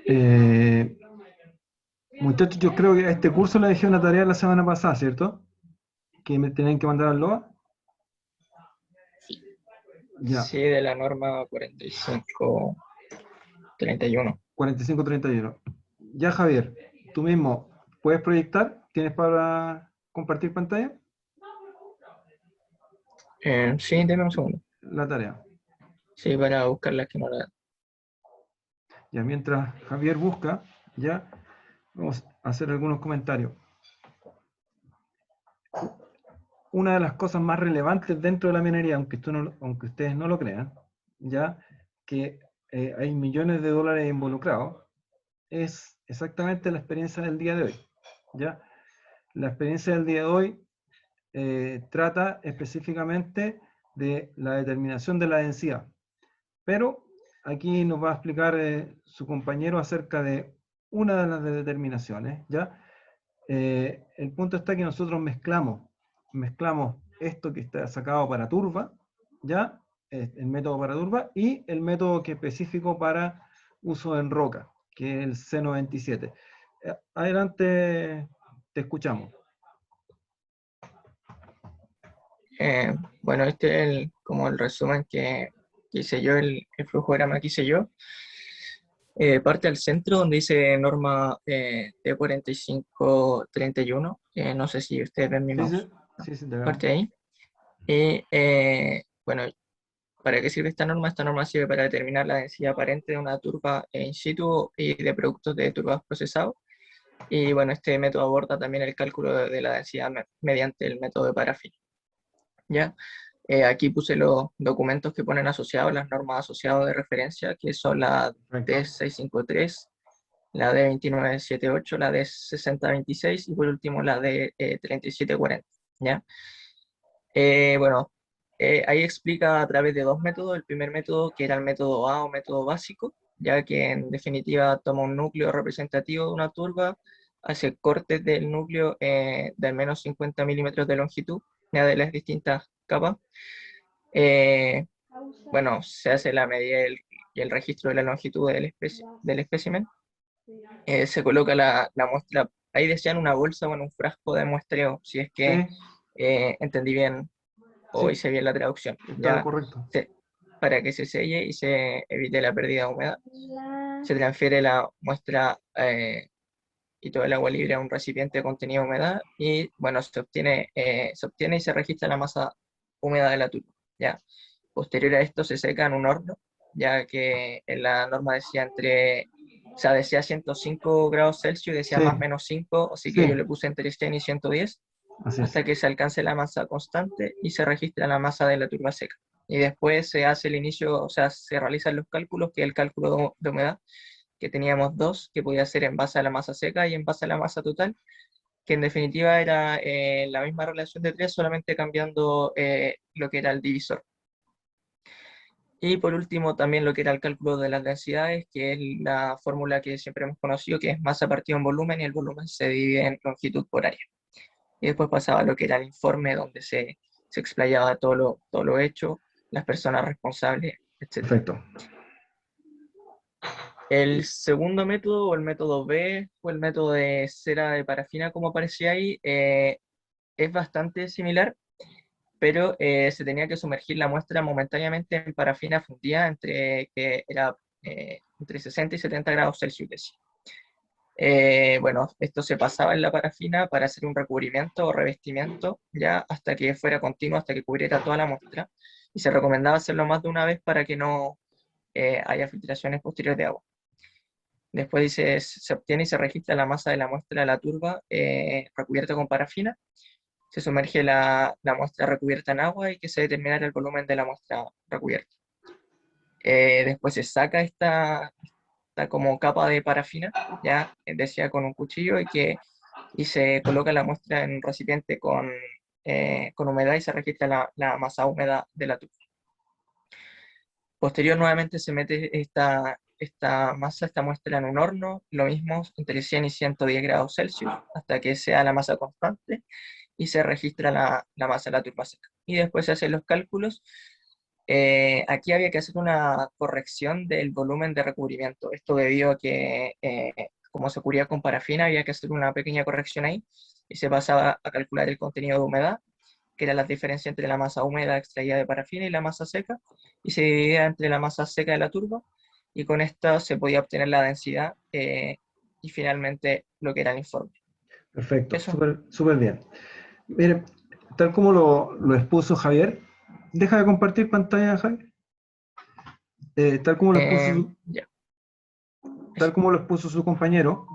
Eh, Muchachos, yo creo que a este curso le dejé una tarea la semana pasada, ¿cierto? Que me tenían que mandar al LOA. Ya, Sí, de la norma 4531. 4531. Ya, Javier, tú mismo, ¿puedes proyectar? ¿Tienes para compartir pantalla? Sí, deme un segundo. La tarea. Sí, para buscar las que no la... Ya, mientras Javier busca, ya, vamos a hacer algunos comentarios. Una de las cosas más relevantes dentro de la minería, aunque ustedes no lo crean, ya que hay millones de dólares involucrados, es exactamente la experiencia del día de hoy. ¿Ya? La experiencia del día de hoy trata específicamente de la determinación de la densidad, pero aquí nos va a explicar su compañero acerca de una de las determinaciones. ¿Ya? El punto está que nosotros mezclamos esto que está sacado para turba, ¿ya? El método para turba y el método que es específico para uso en roca, que es el C97. Adelante, te escuchamos. Bueno, este es como el resumen que hice yo, el flujograma que hice yo. Parte al centro donde dice norma T4531. No sé si ustedes ven mi Sí, sí, mouse. No, sí, sí, te vemos. parte ahí. Y bueno, ¿para qué sirve esta norma? Esta norma sirve para determinar la densidad aparente de una turba in situ y de productos de turbas procesados. Y bueno, este método aborda también el cálculo de la densidad mediante el método de parafina. ¿Ya? Aquí puse los documentos que ponen asociados, las normas asociadas de referencia, que son la Perfecto. D653, la D2978, la D6026 y por último la D3740. ¿Ya? Bueno, ahí explica a través de dos métodos. El primer método, que era el método A o método básico, ya que en definitiva toma un núcleo representativo de una turba, hace cortes del núcleo de al menos 50 milímetros de longitud, ya de las distintas capas. Eh, bueno, se hace la medida y el registro de la longitud del espécimen. Se coloca la muestra, ahí decían una bolsa o en un frasco de muestreo, si es Sí, que entendí bien o sí, hice bien la traducción, está ya correcto. para que se selle y se evite la pérdida de humedad. Se transfiere la muestra y todo el agua libre a un recipiente de contenido de humedad y bueno, se obtiene y se registra la masa húmeda de la turba. ¿Ya? Posterior a esto se seca en un horno, ya que en la norma decía o sea, decía 105 grados Celsius, decía Sí, más o menos 5, así que yo sí, le puse entre 100 y 110 así es. hasta que se alcance la masa constante y se registra la masa de la turba seca. Y después se hace el inicio, o sea, se realizan los cálculos, que es el cálculo de humedad, que teníamos dos, que podía ser en base a la masa seca y en base a la masa total, que en definitiva era la misma relación de tres, solamente cambiando lo que era el divisor. Y por último, también lo que era el cálculo de las densidades, que es la fórmula que siempre hemos conocido, que es masa partido en volumen, y el volumen se divide en longitud por área. Y después pasaba a lo que era el informe, donde se explayaba todo lo hecho, las personas responsables, etc. Perfecto. El segundo método, o el método B, o el método de cera de parafina, como aparecía ahí, es bastante similar, pero se tenía que sumergir la muestra momentáneamente en parafina fundida que era entre 60 y 70 grados Celsius. Decía. Bueno, esto se pasaba en la parafina para hacer un recubrimiento o revestimiento ya hasta que fuera continuo, hasta que cubriera toda la muestra. Y se recomendaba hacerlo más de una vez para que no haya filtraciones posteriores de agua. Después dice, se obtiene y se registra la masa de la muestra de la turba recubierta con parafina. Se sumerge la muestra recubierta en agua y que se determinara el volumen de la muestra recubierta. Después se saca esta como capa de parafina, ya decía con un cuchillo, y se coloca la muestra en un recipiente con humedad y se registra la masa húmeda de la turba. Posterior nuevamente se mete esta masa, esta muestra en un horno, lo mismo entre 100 y 110 grados Celsius, hasta que sea la masa constante y se registra la masa de la turba seca. Y después se hacen los cálculos aquí había que hacer una corrección del volumen de recubrimiento. Esto debido a que, como se cubría con parafina, había que hacer una pequeña corrección ahí y se pasaba a calcular el contenido de humedad, que era la diferencia entre la masa húmeda extraída de parafina y la masa seca, y se dividía entre la masa seca de la turba, y con esto se podía obtener la densidad y finalmente lo que era el informe. Perfecto, Eso. súper súper bien. Miren, tal como lo expuso Javier, deja de compartir pantalla, Javier. Tal como lo expuso Ya, tal eso. como lo expuso su compañero,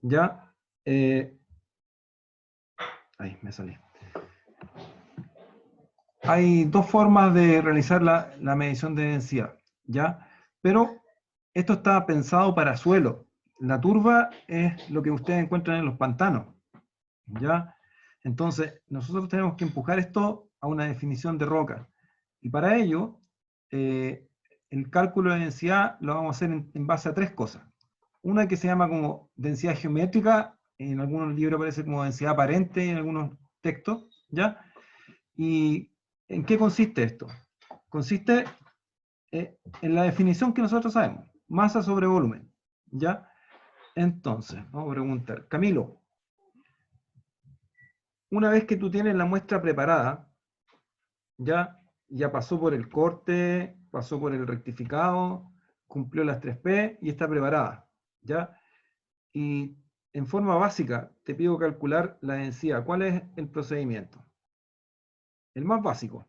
ya, ahí me salí. Hay dos formas de realizar la medición de densidad, ¿ya? Pero esto está pensado para suelo. La turba es lo que ustedes encuentran en los pantanos, ¿ya? Entonces, nosotros tenemos que empujar esto a una definición de roca. Y para ello, el cálculo de densidad lo vamos a hacer en base a tres cosas. Una que se llama como densidad geométrica, en algunos libros aparece como densidad aparente, en algunos textos, ¿ya? ¿Y en qué consiste esto? Consiste en la definición que nosotros sabemos, masa sobre volumen, ¿ya? Entonces, vamos a preguntar, Camilo, una vez que tú tienes la muestra preparada, ya pasó por el corte, pasó por el rectificado, cumplió las 3P y está preparada, ¿ya? Y en forma básica te pido calcular la densidad. ¿Cuál es el procedimiento? El más básico.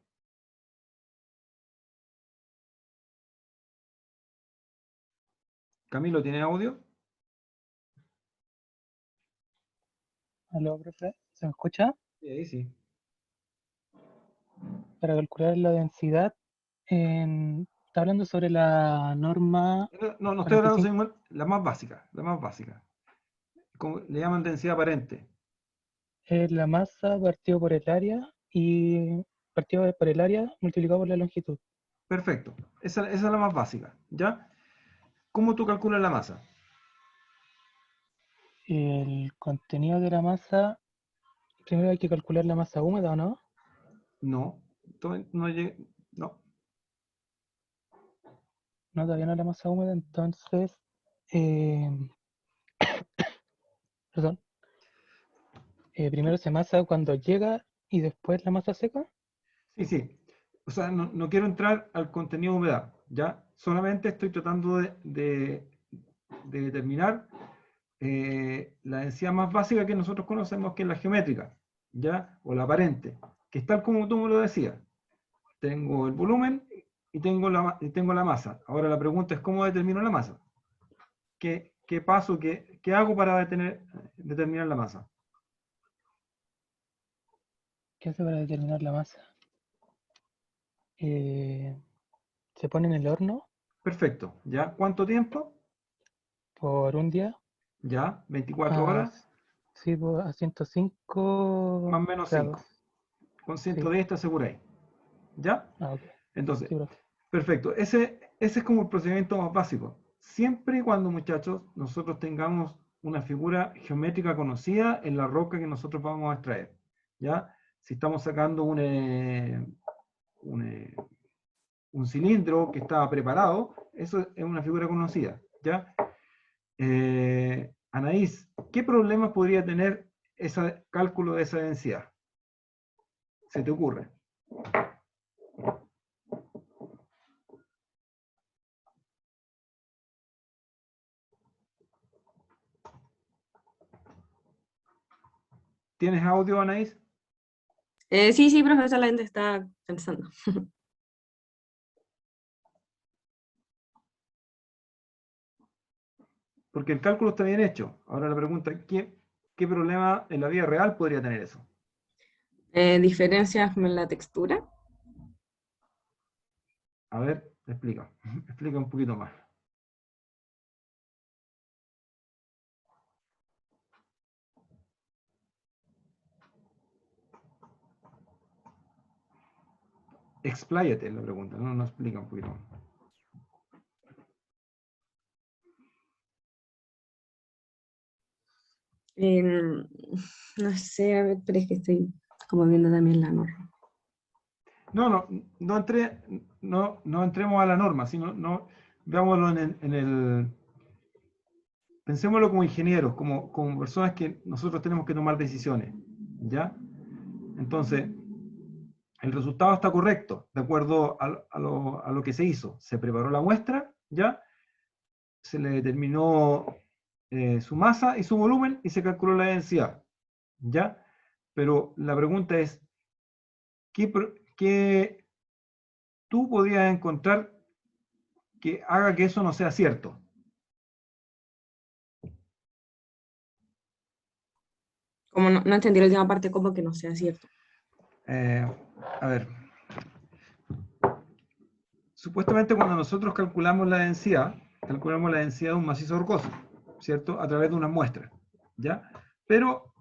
Camilo, ¿tiene audio? Aló, profe, ¿se me escucha? Sí, ahí sí. Para calcular la densidad, está hablando sobre la norma No, no estoy hablando 45, de la más básica, la más básica. Le llaman densidad aparente. es la masa partido por el área y partido por el área multiplicado por la longitud. Perfecto. Esa es la más básica, ¿ya? ¿Cómo tú calculas la masa? El contenido de la masa, primero hay que calcular la masa húmeda, ¿o no? No, no, no. No, todavía no es la masa húmeda, entonces, eh, perdón, primero se masa cuando llega y después la masa seca. Sí, sí. O sea, no quiero entrar al contenido de humedad, ¿ya? Solamente estoy tratando de determinar la densidad más básica que nosotros conocemos, que es la geométrica, ¿ya? O la aparente, que es tal como tú me lo decías. Tengo el volumen y tengo la masa. Ahora la pregunta es cómo determino la masa. ¿Qué paso, qué hago para determinar la masa? ¿Qué hace para determinar la masa? Eh, Se pone en el horno Perfecto, ¿ya? ¿Cuánto tiempo? por un día ¿Ya? ¿24 a, horas? sí, a 105 Más o menos grados. 5. Con Sí, 110 te aseguráis. ¿Ya? ok. Entonces, Sí, profe. perfecto. Ese es como el procedimiento más básico. Siempre y cuando, muchachos, nosotros tengamos una figura geométrica conocida en la roca que nosotros vamos a extraer. ¿Ya? Si estamos sacando un, eh, un cilindro que estaba preparado, eso es una figura conocida. ¿Ya? Anaís, ¿qué problemas podría tener ese cálculo de esa densidad? ¿Se te ocurre? ¿Tienes audio, Anaís? Sí, sí, profesor, la gente está pensando. Porque el cálculo está bien hecho. Ahora la pregunta, ¿qué problema en la vida real podría tener eso? Diferencias en la textura. A ver, explica. Explica un poquito más. Expláyate la pregunta, no explica un poquito más. No sé, a ver, pero es que estoy como viendo también la norma. No entré. no entremos a la norma, sino veámoslo pensémoslo como ingenieros, como personas que nosotros tenemos que tomar decisiones, ¿ya? Entonces, el resultado está correcto, de acuerdo a lo que se hizo. Se preparó la muestra, ¿ya? Se le determinó su masa y su volumen y se calculó la densidad, ¿ya? Pero la pregunta es, ¿qué tú podrías encontrar que haga que eso no sea cierto? Como no entendí la última parte, como que no sea cierto. A ver, supuestamente cuando nosotros calculamos la densidad de un macizo rocoso, ¿cierto? A través de una muestra, ¿ya? Pero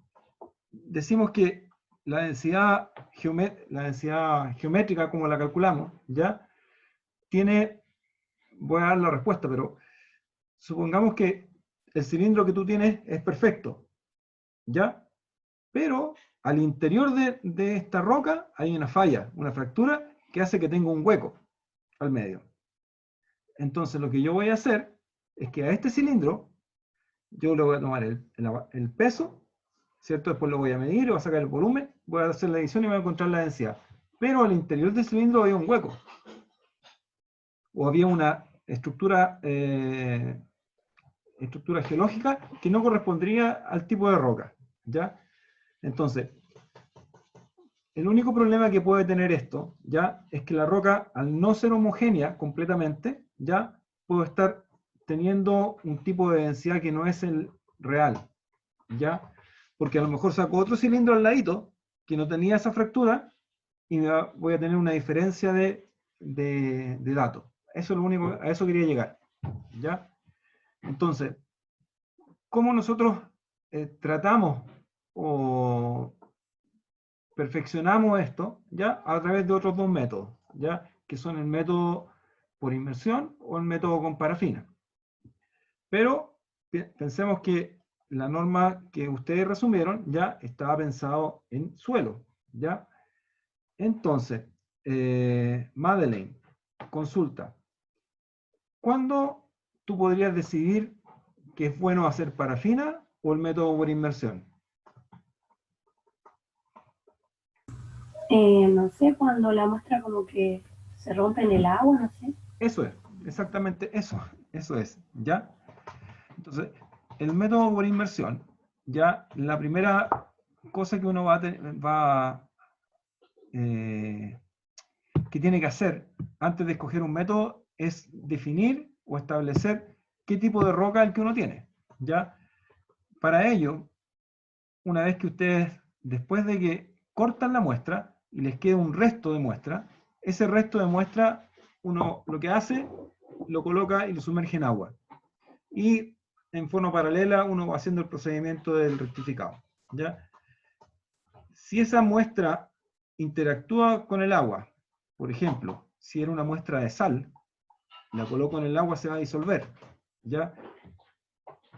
decimos que la densidad geométrica, como la calculamos, ¿ya? Voy a dar la respuesta, pero supongamos que el cilindro que tú tienes es perfecto, ¿ya? Pero al interior de esta roca hay una falla, una fractura, que hace que tenga un hueco al medio. Entonces lo que yo voy a hacer es que a este cilindro, yo le voy a tomar el peso, ¿cierto? Después lo voy a medir, voy a sacar el volumen, voy a hacer la adición y voy a encontrar la densidad. Pero al interior del cilindro había un hueco. O había una estructura geológica que no correspondería al tipo de roca, ¿ya? Entonces, el único problema que puede tener esto, ¿ya? Es que la roca, al no ser homogénea completamente, ¿ya? Puede estar teniendo un tipo de densidad que no es el real, ¿ya? Porque a lo mejor saco otro cilindro al ladito, que no tenía esa fractura, y voy a tener una diferencia de datos. Eso es lo único, a eso quería llegar, ¿ya? Entonces, ¿cómo nosotros tratamos o perfeccionamos esto? ¿Ya? A través de otros dos métodos, ¿ya? Que son el método por inmersión o el método con parafina. Pero pensemos que la norma que ustedes resumieron ya estaba pensado en suelo, ¿ya? Entonces, Madeleine, consulta. ¿Cuándo tú podrías decidir que es bueno hacer parafina o el método por inmersión? No sé, cuando la muestra como que se rompe en el agua, no sé. Eso es, exactamente eso es, ¿ya? Entonces, el método por inmersión, ya la primera cosa que uno que tiene que hacer antes de escoger un método es definir o establecer qué tipo de roca es el que uno tiene, ¿ya? Para ello, una vez que ustedes, después de que cortan la muestra y les queda un resto de muestra, ese resto de muestra uno lo que hace, lo coloca y lo sumerge en agua. Y en forma paralela uno va haciendo el procedimiento del rectificado, ¿ya? Si esa muestra interactúa con el agua, por ejemplo, si era una muestra de sal, la coloco en el agua, se va a disolver, ¿ya?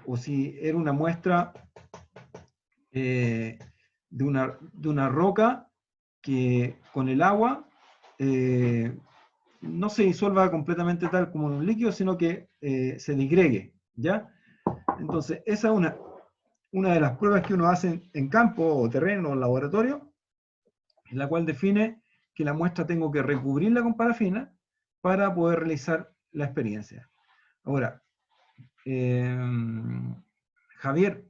O si era una muestra de una roca que con el agua no se disuelva completamente tal como en un líquido, sino que se disgregue, ¿ya? Entonces, esa es una de las pruebas que uno hace en campo o terreno o en laboratorio, en la cual define que la muestra tengo que recubrirla con parafina para poder realizar la experiencia. Ahora, Javier,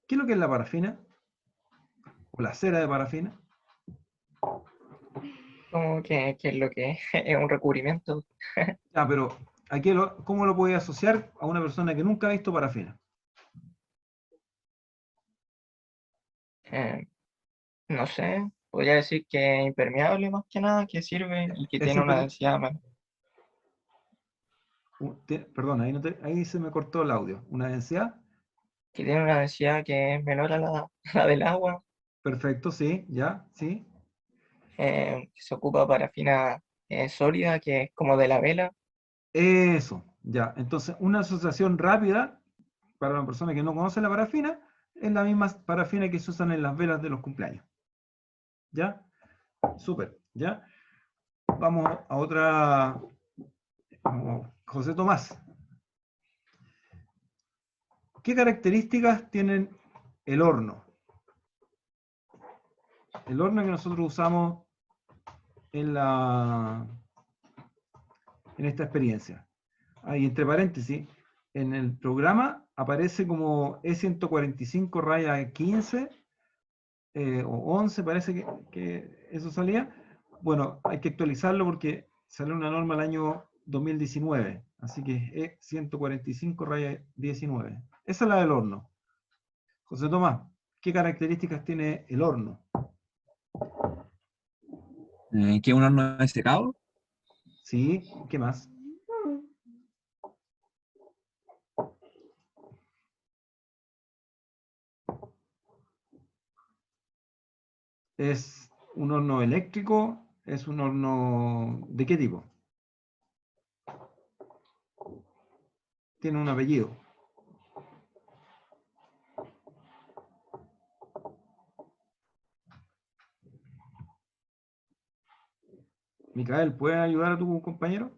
¿qué es lo que es la parafina? ¿O la cera de parafina? ¿Cómo que es lo que es? Es un recubrimiento. Ah, pero ¿cómo lo podía asociar a una persona que nunca ha visto parafina? Eh, no sé, podría decir que es impermeable más que nada, que sirve y que Es tiene una simple- densidad más. Perdón, ahí se me cortó el audio. ¿Una densidad? Que tiene una densidad que es menor a la, la del agua, Perfecto, sí, ya, sí. que se ocupa parafina sólida, que es como de la vela. Eso, ya. Entonces, una asociación rápida para una persona que no conoce la parafina es la misma parafina que se usan en las velas de los cumpleaños. ¿Ya? Súper, ¿ya? vamos a otra. José Tomás. ¿Qué características tienen el horno? El horno que nosotros usamos en esta experiencia. Ahí, entre paréntesis, en el programa aparece como E145-15 o 11, parece que eso salía. Bueno, hay que actualizarlo porque salió una norma el año 2019, así que E145-19. Esa es la del horno. José Tomás, ¿qué características tiene el horno? ¿Que un horno de secado? Sí, ¿qué más? ¿Es un horno eléctrico? ¿Es un horno de qué tipo? Tiene un apellido. Micael, ¿puedes ayudar a tu compañero?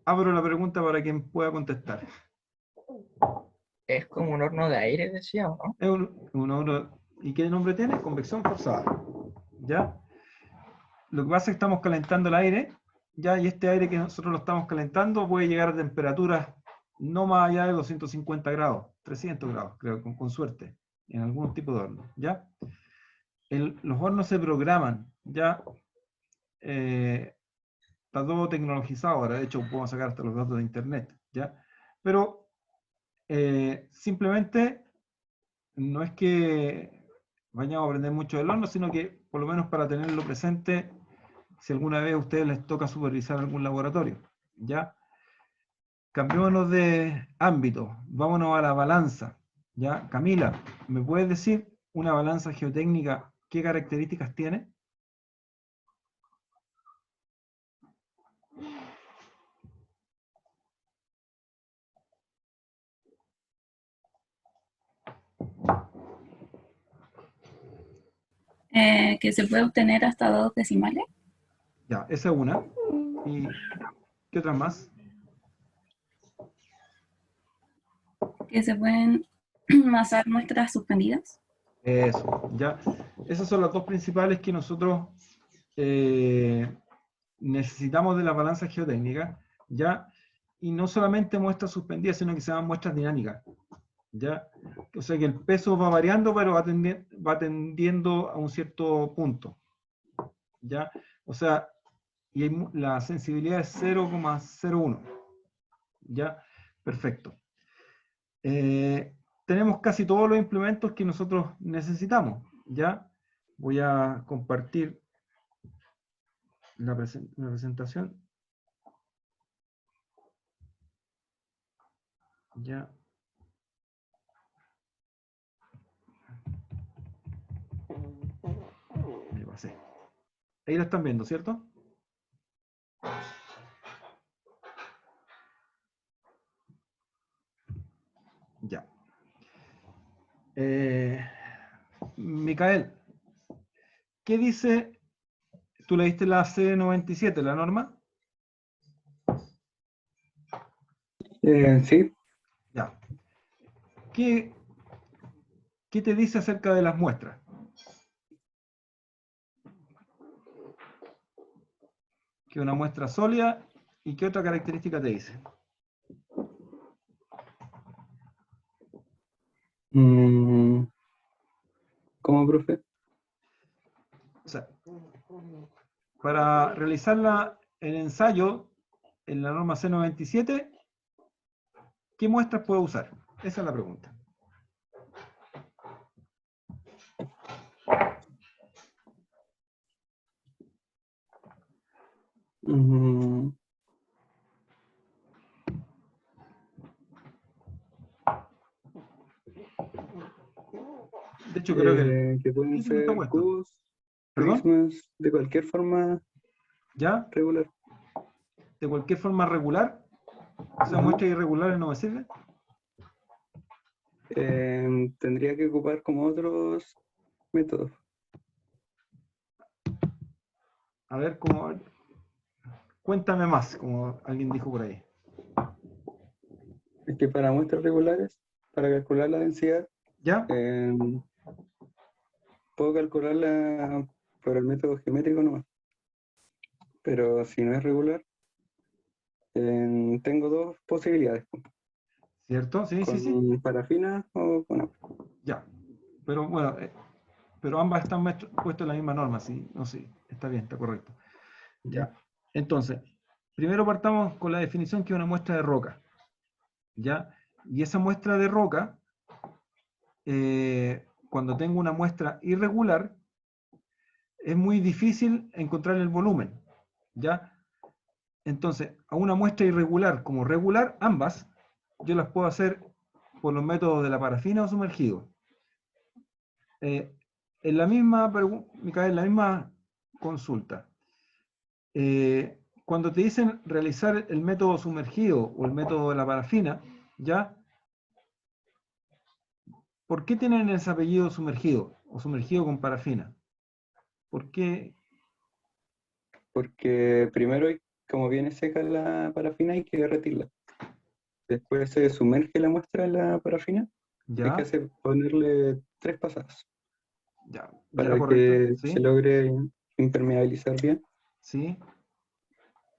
Abro la pregunta para quien pueda contestar. Es como un horno de aire, decía, ¿o no? Es un horno. ¿Y qué nombre tiene? Convección forzada. ¿Ya? Lo que pasa es que estamos calentando el aire, ¿ya? Y este aire que nosotros lo estamos calentando puede llegar a temperaturas no más allá de 250 grados, 300 grados, creo, con suerte, en algún tipo de horno, ¿ya? Los hornos se programan, ¿ya? Está todo tecnologizado ahora, de hecho podemos sacar hasta los datos de internet, ¿ya? Pero simplemente no es que vayamos a aprender mucho del horno, sino que por lo menos para tenerlo presente, si alguna vez a ustedes les toca supervisar algún laboratorio, ¿ya? Cambiémonos de ámbito, vámonos a la balanza, ¿ya? Camila, ¿me puedes decir una balanza geotécnica qué características tiene? Que se puede obtener hasta 2 decimales. Ya, esa es una. ¿Y qué otras más? Que se pueden masar muestras suspendidas. Eso, ya. Esas son las dos principales que nosotros necesitamos de la balanza geotécnica, ¿ya? Y no solamente muestras suspendidas, sino que se llaman muestras dinámicas, ¿ya? O sea que el peso va variando, pero va tendiendo a un cierto punto, ¿ya? O sea, y la sensibilidad es 0,01, ¿ya? Perfecto. Tenemos casi todos los implementos que nosotros necesitamos, ¿ya? Voy a compartir la presentación. Ya. Me pasé. Ahí la están viendo, ¿cierto? Ya. Micael, ¿qué dice? ¿Tú leíste la C97, la norma? Sí. Ya. ¿Qué te dice acerca de las muestras? Que una muestra sólida, ¿y qué otra característica te dice? ¿Cómo, profe? O sea, para realizar el ensayo en la norma C97, ¿qué muestras puedo usar? Esa es la pregunta. De hecho, creo que el Que pueden título está ser puesto. cubos. ¿Perdón? prismas de cualquier forma ¿Ya? regular. De cualquier forma regular. O sea, Ajá. muestras irregulares no me sirve. Tendría que ocupar como otros métodos. A ver, cuéntame más, como alguien dijo por ahí. Es que para muestras regulares, para calcular la densidad, ¿Ya? puedo calcularla por el método geométrico nomás. Pero si no es regular, tengo dos posibilidades, ¿Cierto? Sí, sí, sí. con parafina o con agua. Ya. Pero bueno, pero ambas están puestas en la misma norma, sí. No, sí. Está bien, está correcto. Ya. Entonces, primero partamos con la definición que es una muestra de roca. ¿Ya? Y esa muestra de roca, cuando tengo una muestra irregular, es muy difícil encontrar el volumen. ¿Ya? Entonces, a una muestra irregular como regular, ambas, yo las puedo hacer por los métodos de la parafina o sumergido. En la misma Micael, en la misma consulta, cuando te dicen realizar el método sumergido o el método de la parafina, ¿ya? ¿Por qué tienen ese apellido sumergido o sumergido con parafina? ¿Por qué? Porque primero, como viene seca la parafina, hay que derretirla. Después se sumerge la muestra en la parafina. Hay que ¿Ya? ponerle 3 pasadas Ya, ya, para correcto. que se ¿Sí? logre impermeabilizar bien. ¿Sí?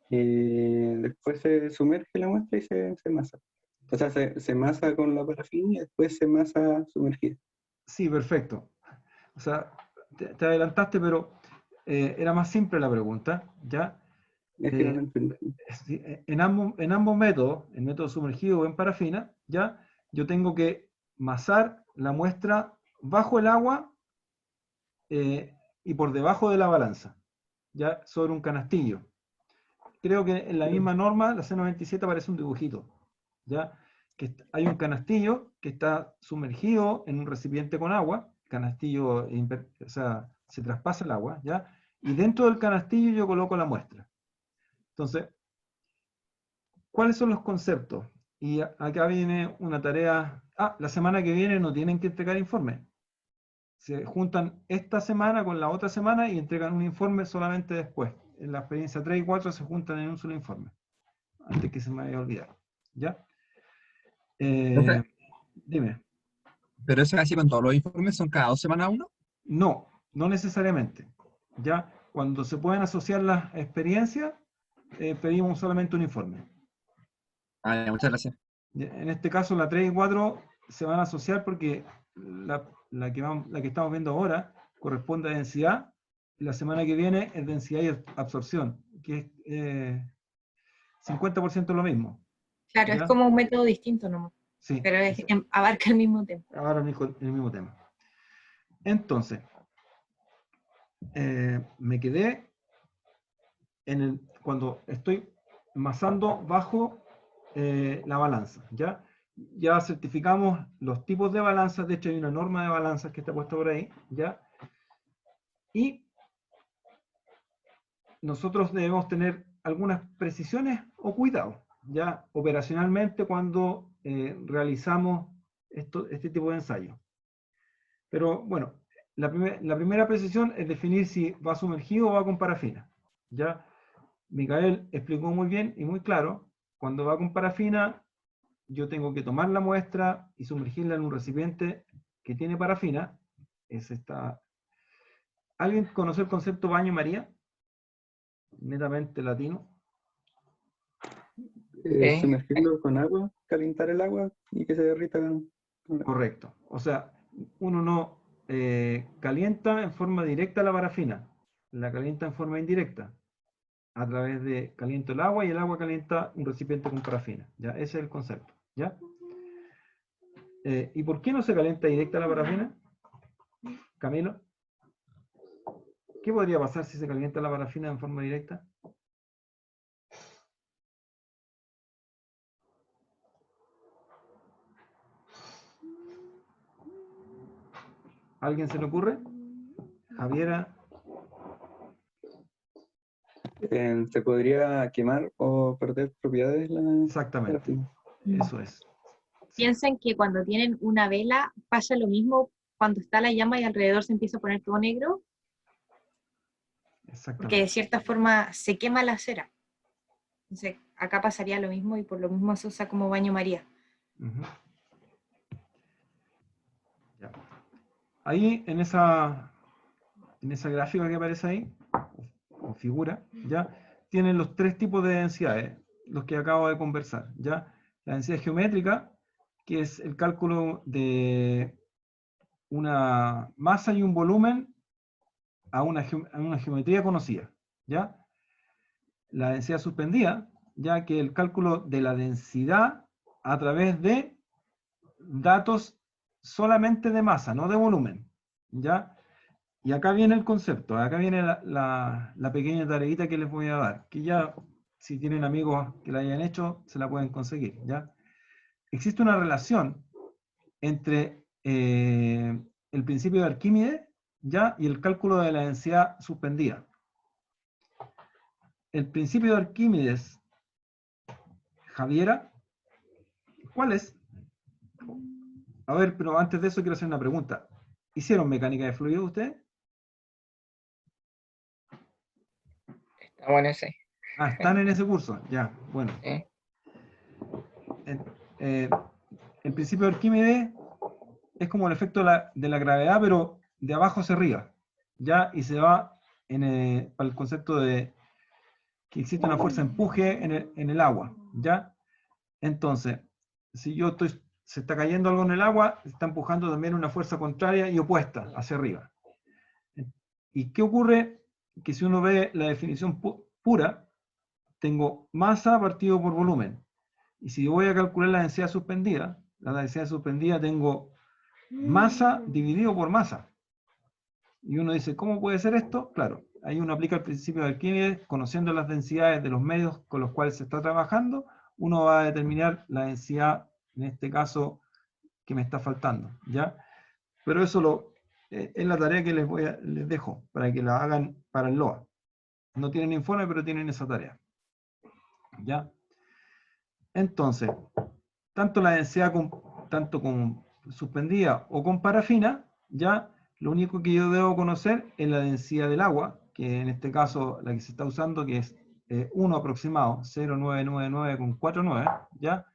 Y después se sumerge la muestra y se masa. O sea, se masa con la parafina y después se masa sumergida. Sí, perfecto. O sea, te adelantaste, pero era más simple la pregunta, ¿ya? Es que no lo entendí. Sí, en ambos métodos, el método sumergido o en parafina, ¿ya? Yo tengo que masar la muestra bajo el agua y por debajo de la balanza, ¿ya? Sobre un canastillo. Creo que en la misma norma, la C97 aparece un dibujito, ¿ya? Que hay un canastillo que está sumergido en un recipiente con agua, canastillo, o sea, se traspasa el agua, ¿ya? Y dentro del canastillo yo coloco la muestra. Entonces, ¿cuáles son los conceptos? Y acá viene una tarea. Ah, la semana que viene no tienen que entregar informe. Se juntan esta semana con la otra semana y entregan un informe solamente después. En la experiencia 3 y 4 se juntan en un solo informe. Antes que se me vaya a olvidar. ¿Ya? Profe, Dime. pero eso es así con todos los informes, son cada 2 semanas uno. No, no necesariamente. ¿Ya? Cuando se pueden asociar las experiencias, pedimos solamente un informe. Ah, muchas gracias. En este caso, la 3 y 4 se van a asociar porque la que estamos viendo ahora corresponde a densidad, y la semana que viene es densidad y absorción, que es 50% lo mismo. Claro, es ¿Ya? como un método distinto nomás, Sí, pero abarca el mismo tema. ahora el mismo tema. Entonces, me quedé cuando estoy masando bajo la balanza, ¿ya? Ya certificamos los tipos de balanzas, de hecho hay una norma de balanzas que está puesta por ahí, ¿ya? Y nosotros debemos tener algunas precisiones o cuidados, ¿ya? Operacionalmente cuando realizamos este tipo de ensayo. Pero bueno, la primera precisión es definir si va sumergido o va con parafina, ¿ya? Micael explicó muy bien y muy claro, cuando va con parafina, yo tengo que tomar la muestra y sumergirla en un recipiente que tiene parafina. ¿Alguien conoce el concepto baño María? Netamente latino. Sumergirlo con agua, calentar el agua y que se derrita con agua. Correcto. O sea, uno no calienta en forma directa la parafina, la calienta en forma indirecta, a través de caliento el agua y el agua calienta un recipiente con parafina. ¿Ya? Ese es el concepto. ¿Ya? ¿Y por qué no se calienta directa la parafina? Camilo, ¿qué podría pasar si se calienta la parafina en forma directa? ¿Alguien se le ocurre? Javiera, ¿Se podría quemar o perder propiedades la Exactamente, parafina? eso es. Piensan que cuando tienen una vela pasa lo mismo cuando está la llama y alrededor se empieza a poner todo negro, porque de Exactamente. cierta forma se quema la cera. Entonces, acá pasaría lo mismo y por lo mismo se usa como baño María. Ujú. Ya. Ahí en esa gráfica que aparece ahí, o figura, ya tienen los tres tipos de densidades, los que acabo de conversar, ya. La densidad geométrica, que es el cálculo de una masa y un volumen a una geometría conocida, ya. La densidad suspendida, ya que el cálculo de la densidad a través de datos solamente de masa, no de volumen, ¿ya? Y acá viene el concepto, acá viene la pequeña tareita que les voy a dar, que ya, si tienen amigos que la hayan hecho, se la pueden conseguir, ¿ya? Existe una relación entre el principio de Arquímedes, ¿ya? Y el cálculo de la densidad suspendida. El principio de Arquímedes, Javiera, ¿cuál es? A ver, pero antes de eso quiero hacer una pregunta. ¿Hicieron mecánica de fluidos ustedes? Estamos en ese. Ah, están en ese curso. Ya, bueno. ¿Eh? El principio de Arquímedes es como el efecto de la gravedad, pero de abajo hacia arriba. ¿Ya? Y se va para el concepto de que existe una fuerza de empuje en el agua. ¿Ya? Entonces, si se está cayendo algo en el agua, está empujando también una fuerza contraria y opuesta hacia arriba. ¿Y qué ocurre? Que si uno ve la definición pura, tengo masa partido por volumen. Y si voy a calcular la densidad suspendida tengo masa dividido por masa. Y uno dice, ¿cómo puede ser esto? Claro, ahí uno aplica el principio de Arquímedes, conociendo las densidades de los medios con los cuales se está trabajando, uno va a determinar la densidad, en este caso, que me está faltando, ¿ya? Pero eso es la tarea que les dejo, para que la hagan para el LOA. No tienen informe, pero tienen esa tarea. ¿Ya? Entonces, tanto la densidad tanto con suspendida o con parafina, ya lo único que yo debo conocer es la densidad del agua, que en este caso la que se está usando, que es 1 aproximado, 0,999,49, ¿ya?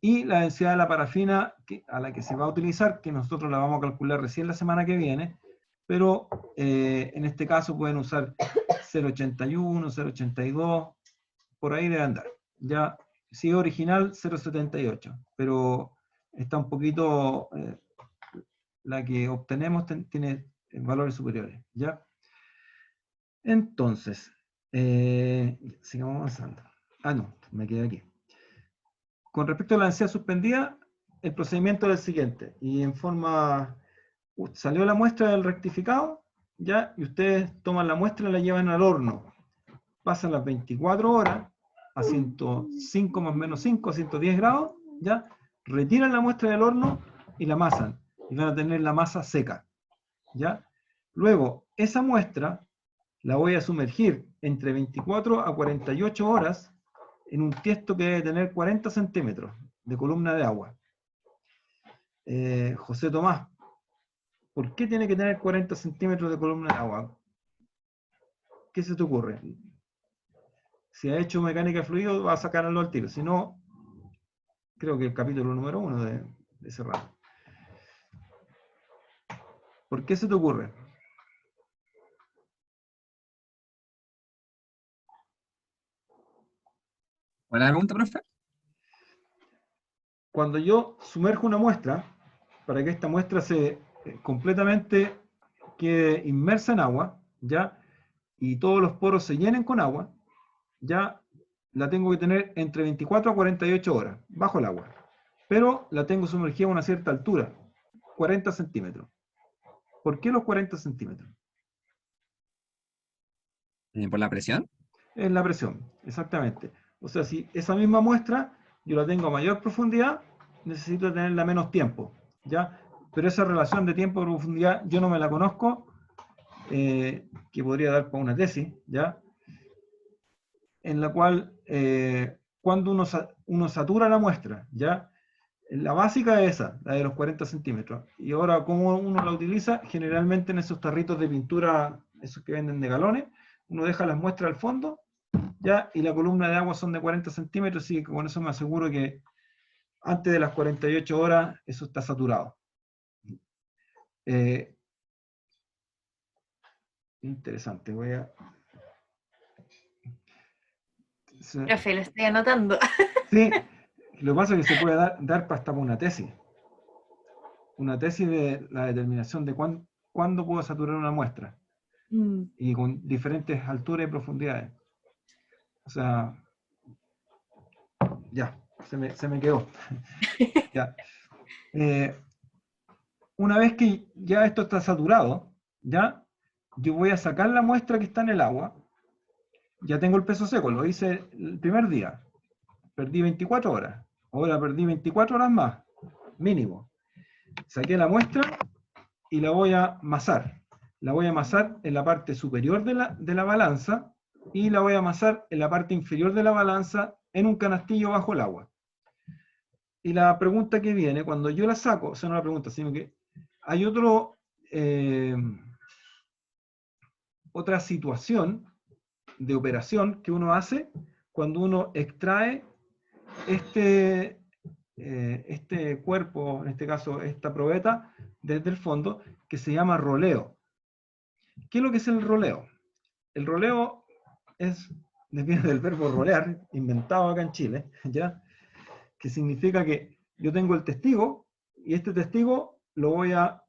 Y la densidad de la parafina a la que se va a utilizar, que nosotros la vamos a calcular recién la semana que viene, pero en este caso pueden usar 0,81, 0,82, por ahí debe andar. Ya, si es original, 0,78, pero está un poquito, la que obtenemos tiene valores superiores, ¿ya? Entonces, sigamos avanzando. Ah, no, me quedé aquí. Con respecto a la densidad suspendida, el procedimiento es el siguiente, y en forma, salió la muestra del rectificado, ¿ya? Y ustedes toman la muestra y la llevan al horno. Pasan las 24 horas, a 105 más menos 5, a 110 grados, ¿ya? Retiran la muestra del horno y la amasan, y van a tener la masa seca, ¿ya? Luego, esa muestra la voy a sumergir entre 24 a 48 horas en un tiesto que debe tener 40 centímetros de columna de agua. José Tomás, ¿por qué tiene que tener 40 centímetros de columna de agua? ¿Qué se te ocurre? Si ha hecho mecánica de fluido, va a sacarlo al tiro. Si no, creo que el capítulo número 1 de cerrar. ¿Por qué se te ocurre? Buena pregunta, profe. Cuando yo sumerjo una muestra, para que esta muestra se completamente quede inmersa en agua, ¿ya? Y todos los poros se llenen con agua, ya la tengo que tener entre 24 a 48 horas, bajo el agua. Pero la tengo sumergida a una cierta altura, 40 centímetros. ¿Por qué los 40 centímetros? ¿Por la presión? Es la presión, exactamente. O sea, si esa misma muestra yo la tengo a mayor profundidad, necesito tenerla menos tiempo, ¿ya? Pero esa relación de tiempo-profundidad yo no me la conozco, que podría dar para una tesis, ¿ya? en la cual cuando uno satura la muestra, ¿ya? La básica es esa, la de los 40 centímetros. Y ahora, ¿cómo uno la utiliza? Generalmente en esos tarritos de pintura, esos que venden de galones, uno deja las muestras al fondo, ¿ya? Y la columna de agua son de 40 centímetros, así que con eso me aseguro que antes de las 48 horas eso está saturado. Interesante, voy a... Profe, lo estoy anotando. Sí, lo que pasa es que se puede dar hasta para una tesis. Una tesis de la determinación de cuándo puedo saturar una muestra. Y con diferentes alturas y profundidades. O sea, ya, se me quedó. Ya. Una vez que ya esto está saturado, ya, yo voy a sacar la muestra que está en el agua. Ya tengo el peso seco, lo hice el primer día. Perdí 24 horas. Ahora perdí 24 horas más, mínimo. Saqué la muestra y la voy a amasar. La voy a amasar en la parte superior de la balanza y la voy a amasar en la parte inferior de la balanza en un canastillo bajo el agua. Y la pregunta que viene, cuando yo la saco, o sea, no la pregunta, sino que hay otra situación de operación que uno hace cuando uno extrae este cuerpo, en este caso esta probeta, desde el fondo, que se llama roleo. ¿Qué es lo que es el roleo? El roleo viene del verbo rolear, inventado acá en Chile, ¿ya? Que significa que yo tengo el testigo, y este testigo lo voy a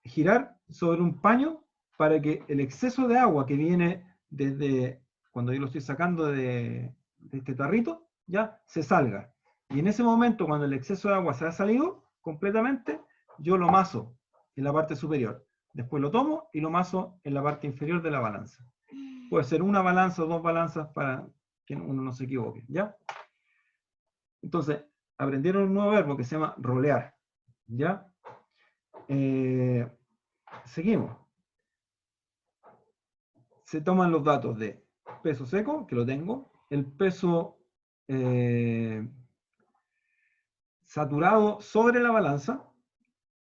girar sobre un paño para que el exceso de agua que viene desde cuando yo lo estoy sacando de este tarrito, ya se salga. Y en ese momento, cuando el exceso de agua se ha salido completamente, yo lo maso en la parte superior. Después lo tomo y lo maso en la parte inferior de la balanza. Puede ser una balanza o dos balanzas para que uno no se equivoque, ¿ya? Entonces, aprendieron un nuevo verbo que se llama rolear, ¿ya? Seguimos. Se toman los datos de peso seco, que lo tengo, el peso saturado sobre la balanza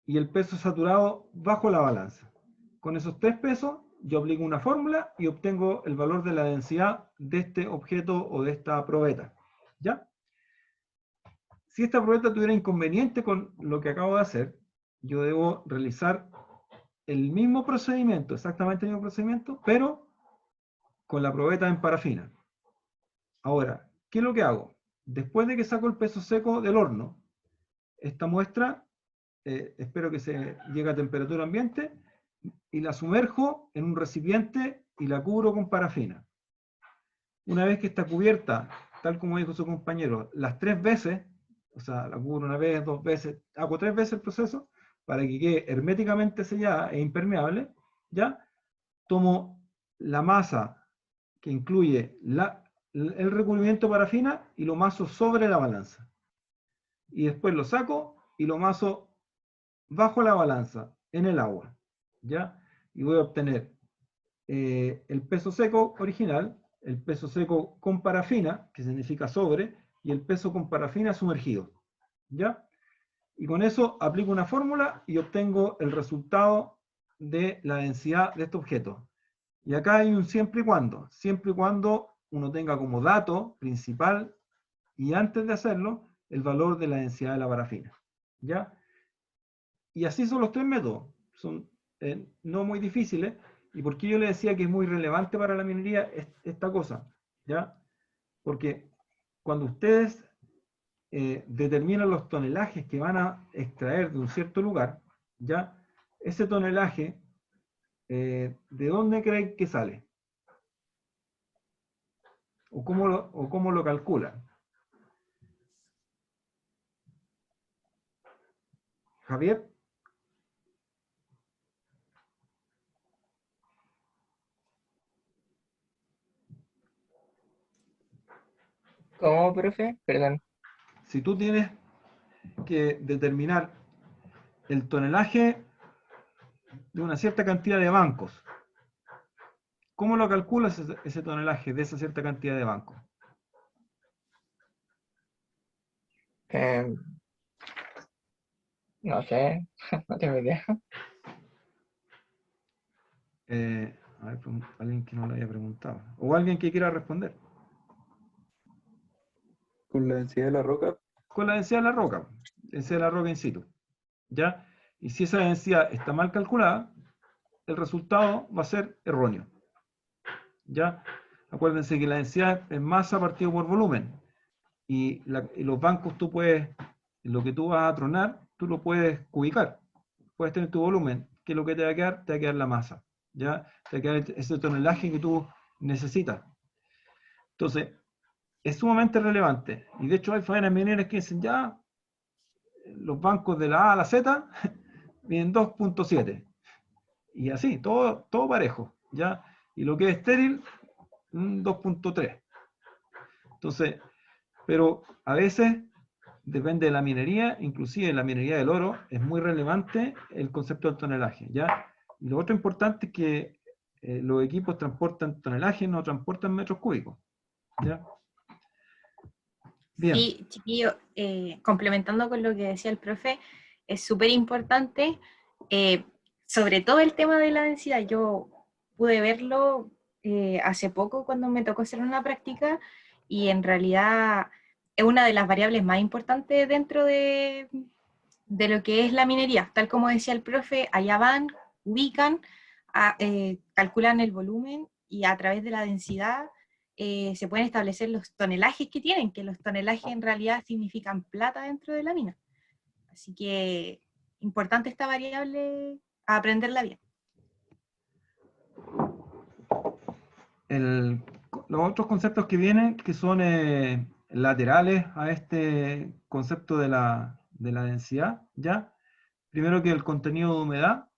y el peso saturado bajo la balanza. Con esos tres pesos yo aplico una fórmula y obtengo el valor de la densidad de este objeto o de esta probeta, ¿ya? Si esta probeta tuviera inconveniente con lo que acabo de hacer, yo debo realizar el mismo procedimiento, exactamente el mismo procedimiento, pero con la probeta en parafina. Ahora, ¿qué es lo que hago? Después de que saco el peso seco del horno, esta muestra, espero que se llegue a temperatura ambiente, y la sumerjo en un recipiente y la cubro con parafina. Una vez que está cubierta, tal como dijo su compañero, las 3 veces, o sea, la cubro una vez, 2 veces, hago 3 veces el proceso, para que quede herméticamente sellada e impermeable, ¿ya? Tomo la masa que incluye el recubrimiento parafina y lo maso sobre la balanza. Y después lo saco y lo maso bajo la balanza, en el agua, ¿ya? Y voy a obtener el peso seco original, el peso seco con parafina, que significa sobre, y el peso con parafina sumergido, ¿ya? Y con eso aplico una fórmula y obtengo el resultado de la densidad de este objeto. Y acá hay un siempre y cuando uno tenga como dato principal, y antes de hacerlo, el valor de la densidad de la parafina, ¿ya? Y así son los 3 métodos, son no muy difíciles. ¿Y por qué yo le decía que es muy relevante para la minería esta cosa? ¿Ya? Porque cuando ustedes determinan los tonelajes que van a extraer de un cierto lugar, ¿ya? Ese tonelaje, ¿de dónde creen que sale? ¿O cómo lo calculan? Javier. ¿Cómo, profe? Perdón. Si tú tienes que determinar el tonelaje de una cierta cantidad de bancos, ¿cómo lo calculas ese tonelaje de esa cierta cantidad de bancos? Eh, no sé, no tengo idea. A ver, alguien que no lo haya preguntado. O alguien que quiera responder. Con la densidad de la roca, Con la densidad de la roca. Densidad de la roca in situ. ¿Ya? Y si esa densidad está mal calculada, el resultado va a ser erróneo. ¿Ya? Acuérdense que la densidad es masa partido por volumen. Y los bancos tú puedes, lo que tú vas a tronar, tú lo puedes cubicar. Puedes tener tu volumen, que lo que te va a quedar, te va a quedar la masa. ¿Ya? Te va a quedar ese tonelaje que tú necesitas. Entonces, es sumamente relevante. Y de hecho hay faenas mineras que dicen ya, los bancos de la A a la Z miden 2.7. Y así, todo parejo. ¿Ya? Y lo que es estéril, 2.3. Entonces, pero a veces depende de la minería, inclusive en la minería del oro es muy relevante el concepto del tonelaje, ¿ya? Y lo otro importante es que los equipos transportan tonelaje, no transportan metros cúbicos, ¿ya? Bien. Sí, chiquillo, complementando con lo que decía el profe, es súper importante, sobre todo el tema de la densidad. Yo pude verlo hace poco cuando me tocó hacer una práctica y en realidad es una de las variables más importantes dentro de lo que es la minería. Tal como decía el profe, allá van, ubican, calculan el volumen y a través de la densidad se pueden establecer los tonelajes que tienen, que los tonelajes en realidad significan plata dentro de la mina. Así que importante esta variable a aprenderla bien. Los otros conceptos que vienen, que son laterales a este concepto de la densidad, ¿ya? Primero que el contenido de humedad,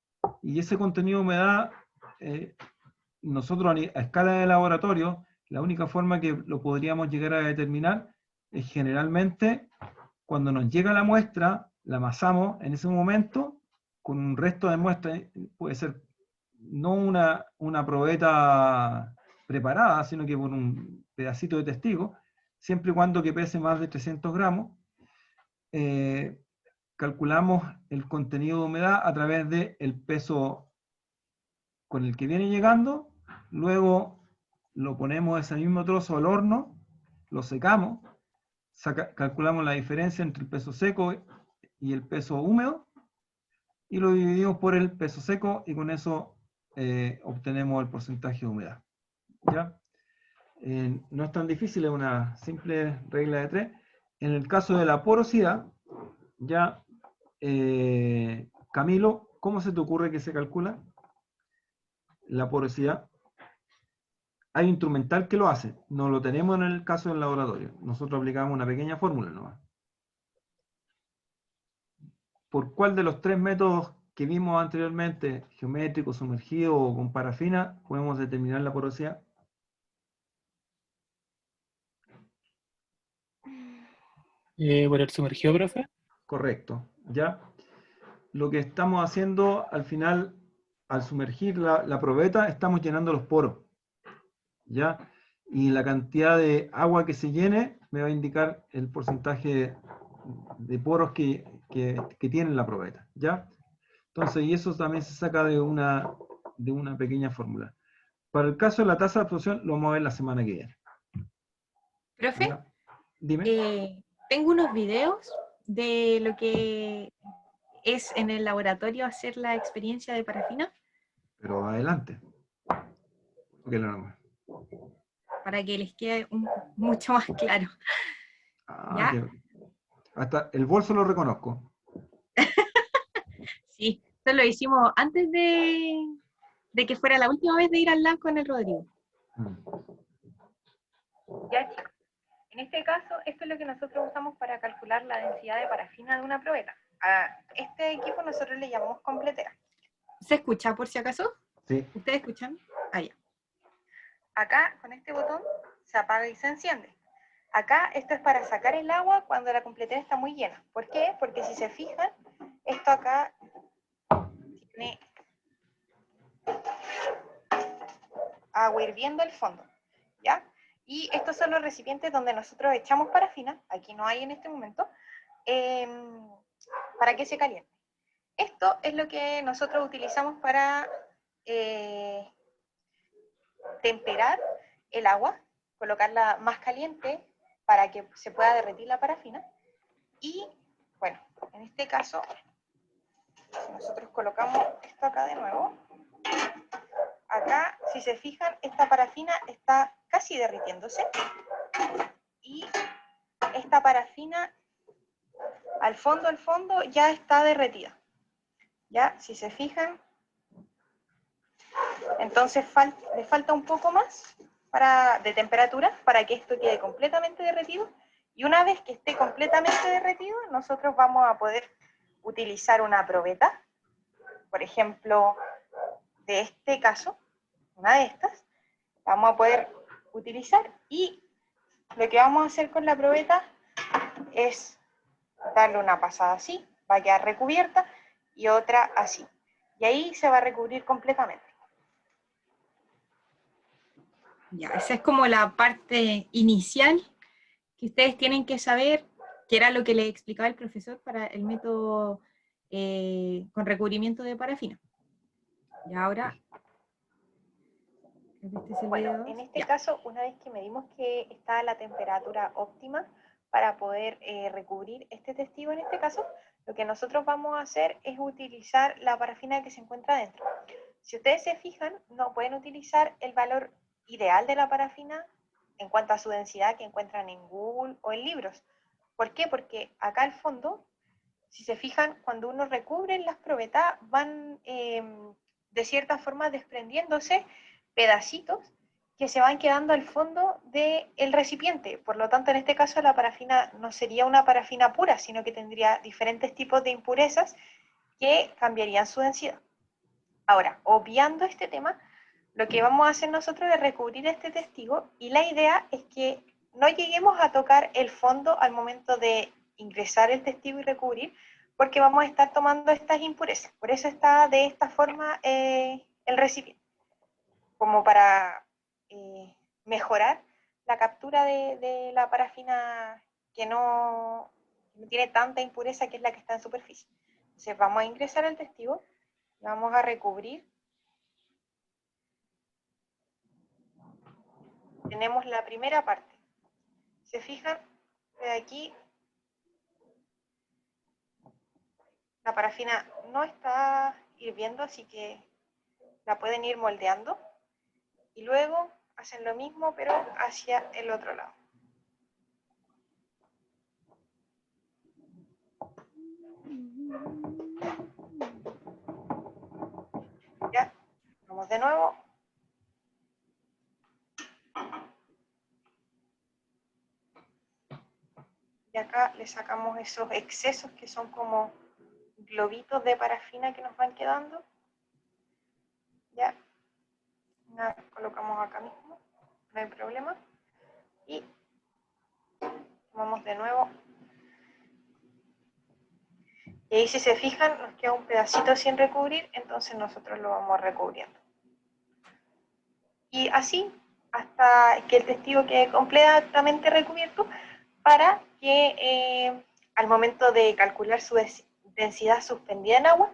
y ese contenido de humedad, nosotros a escala de laboratorio, la única forma que lo podríamos llegar a determinar es generalmente cuando nos llega la muestra, la amasamos en ese momento con un resto de muestra, puede ser no una probeta preparada, sino que por un pedacito de testigo, siempre y cuando que pese más de 300 gramos, calculamos el contenido de humedad a través del peso con el que viene llegando, luego lo ponemos ese mismo trozo al horno, lo secamos, calculamos la diferencia entre el peso seco y el peso húmedo, y lo dividimos por el peso seco, y con eso obtenemos el porcentaje de humedad. ¿Ya? No es tan difícil, es una simple regla de 3. En el caso de la porosidad, ya, Camilo, ¿cómo se te ocurre que se calcula la porosidad? Hay un instrumental que lo hace, no lo tenemos en el caso del laboratorio. Nosotros aplicamos una pequeña fórmula nomás. ¿Por cuál de los tres métodos que vimos anteriormente, geométrico, sumergido o con parafina, podemos determinar la porosidad? ¿Por el sumergido, profe? Correcto, ¿ya? Lo que estamos haciendo al final, al sumergir la probeta, estamos llenando los poros, ¿ya? Y la cantidad de agua que se llene me va a indicar el porcentaje de poros que tiene la probeta, ¿ya? Entonces, y eso también se saca de una pequeña fórmula. Para el caso de la tasa de absorción, lo vamos a ver la semana que viene. Profe, ¿Ya? Dime. tengo unos videos de lo que es en el laboratorio hacer la experiencia de parafina. Pero adelante. Okay, no. Para que les quede mucho más claro. ¿Ya? Hasta el bolso lo reconozco. Sí, esto lo hicimos antes de que fuera la última vez de ir al lab con el Rodrigo. Ya, chicos. En este caso, esto es lo que nosotros usamos para calcular la densidad de parafina de una probeta. A este equipo nosotros le llamamos completera. ¿Se escucha por si acaso? Sí. ¿Ustedes escuchan? Allá. Acá, con este botón, se apaga y se enciende. Acá, esto es para sacar el agua cuando la completera está muy llena. ¿Por qué? Porque si se fijan, esto acá tiene agua hirviendo al fondo, ¿ya? Y estos son los recipientes donde nosotros echamos parafina, aquí no hay en este momento, para que se caliente. Esto es lo que nosotros utilizamos para temperar el agua, colocarla más caliente para que se pueda derretir la parafina. Y bueno, en este caso, si nosotros colocamos esto acá de nuevo, acá, si se fijan, esta parafina está casi derritiéndose y esta parafina al fondo ya está derretida. Ya, si se fijan, entonces le falta un poco más de temperatura para que esto quede completamente derretido. Y una vez que esté completamente derretido, nosotros vamos a poder utilizar una probeta, por ejemplo, de este caso, una de estas, vamos a poder utilizar, y lo que vamos a hacer con la probeta es darle una pasada así, va a quedar recubierta, y otra así. Y ahí se va a recubrir completamente. Ya, esa es como la parte inicial que ustedes tienen que saber, que era lo que les explicaba el profesor para el método con recubrimiento de parafina. Y ahora... Bueno, en este caso, una vez que medimos que está a la temperatura óptima para poder recubrir este testigo, en este caso, lo que nosotros vamos a hacer es utilizar la parafina que se encuentra dentro. Si ustedes se fijan, no pueden utilizar el valor ideal de la parafina en cuanto a su densidad que encuentran en Google o en libros. ¿Por qué? Porque acá al fondo, si se fijan, cuando uno recubre las probetas, van de cierta forma desprendiéndose pedacitos que se van quedando al fondo del recipiente. Por lo tanto, en este caso la parafina no sería una parafina pura, sino que tendría diferentes tipos de impurezas que cambiarían su densidad. Ahora, obviando este tema, lo que vamos a hacer nosotros es recubrir este testigo, y la idea es que no lleguemos a tocar el fondo al momento de ingresar el testigo y recubrir, porque vamos a estar tomando estas impurezas. Por eso está de esta forma el recipiente, como para mejorar la captura de la parafina que no tiene tanta impureza, que es la que está en superficie. Entonces vamos a ingresar el testigo, vamos a recubrir. Tenemos la primera parte. ¿Se fijan? De aquí la parafina no está hirviendo, así que la pueden ir moldeando. Y luego hacen lo mismo, pero hacia el otro lado. Ya, vamos de nuevo. Y acá le sacamos esos excesos que son como globitos de parafina que nos van quedando. Ya, la colocamos acá mismo, no hay problema. Y vamos de nuevo. Y ahí, si se fijan, nos queda un pedacito sin recubrir, entonces nosotros lo vamos recubriendo. Y así hasta que el testigo quede completamente recubierto, para que al momento de calcular su densidad suspendida en agua,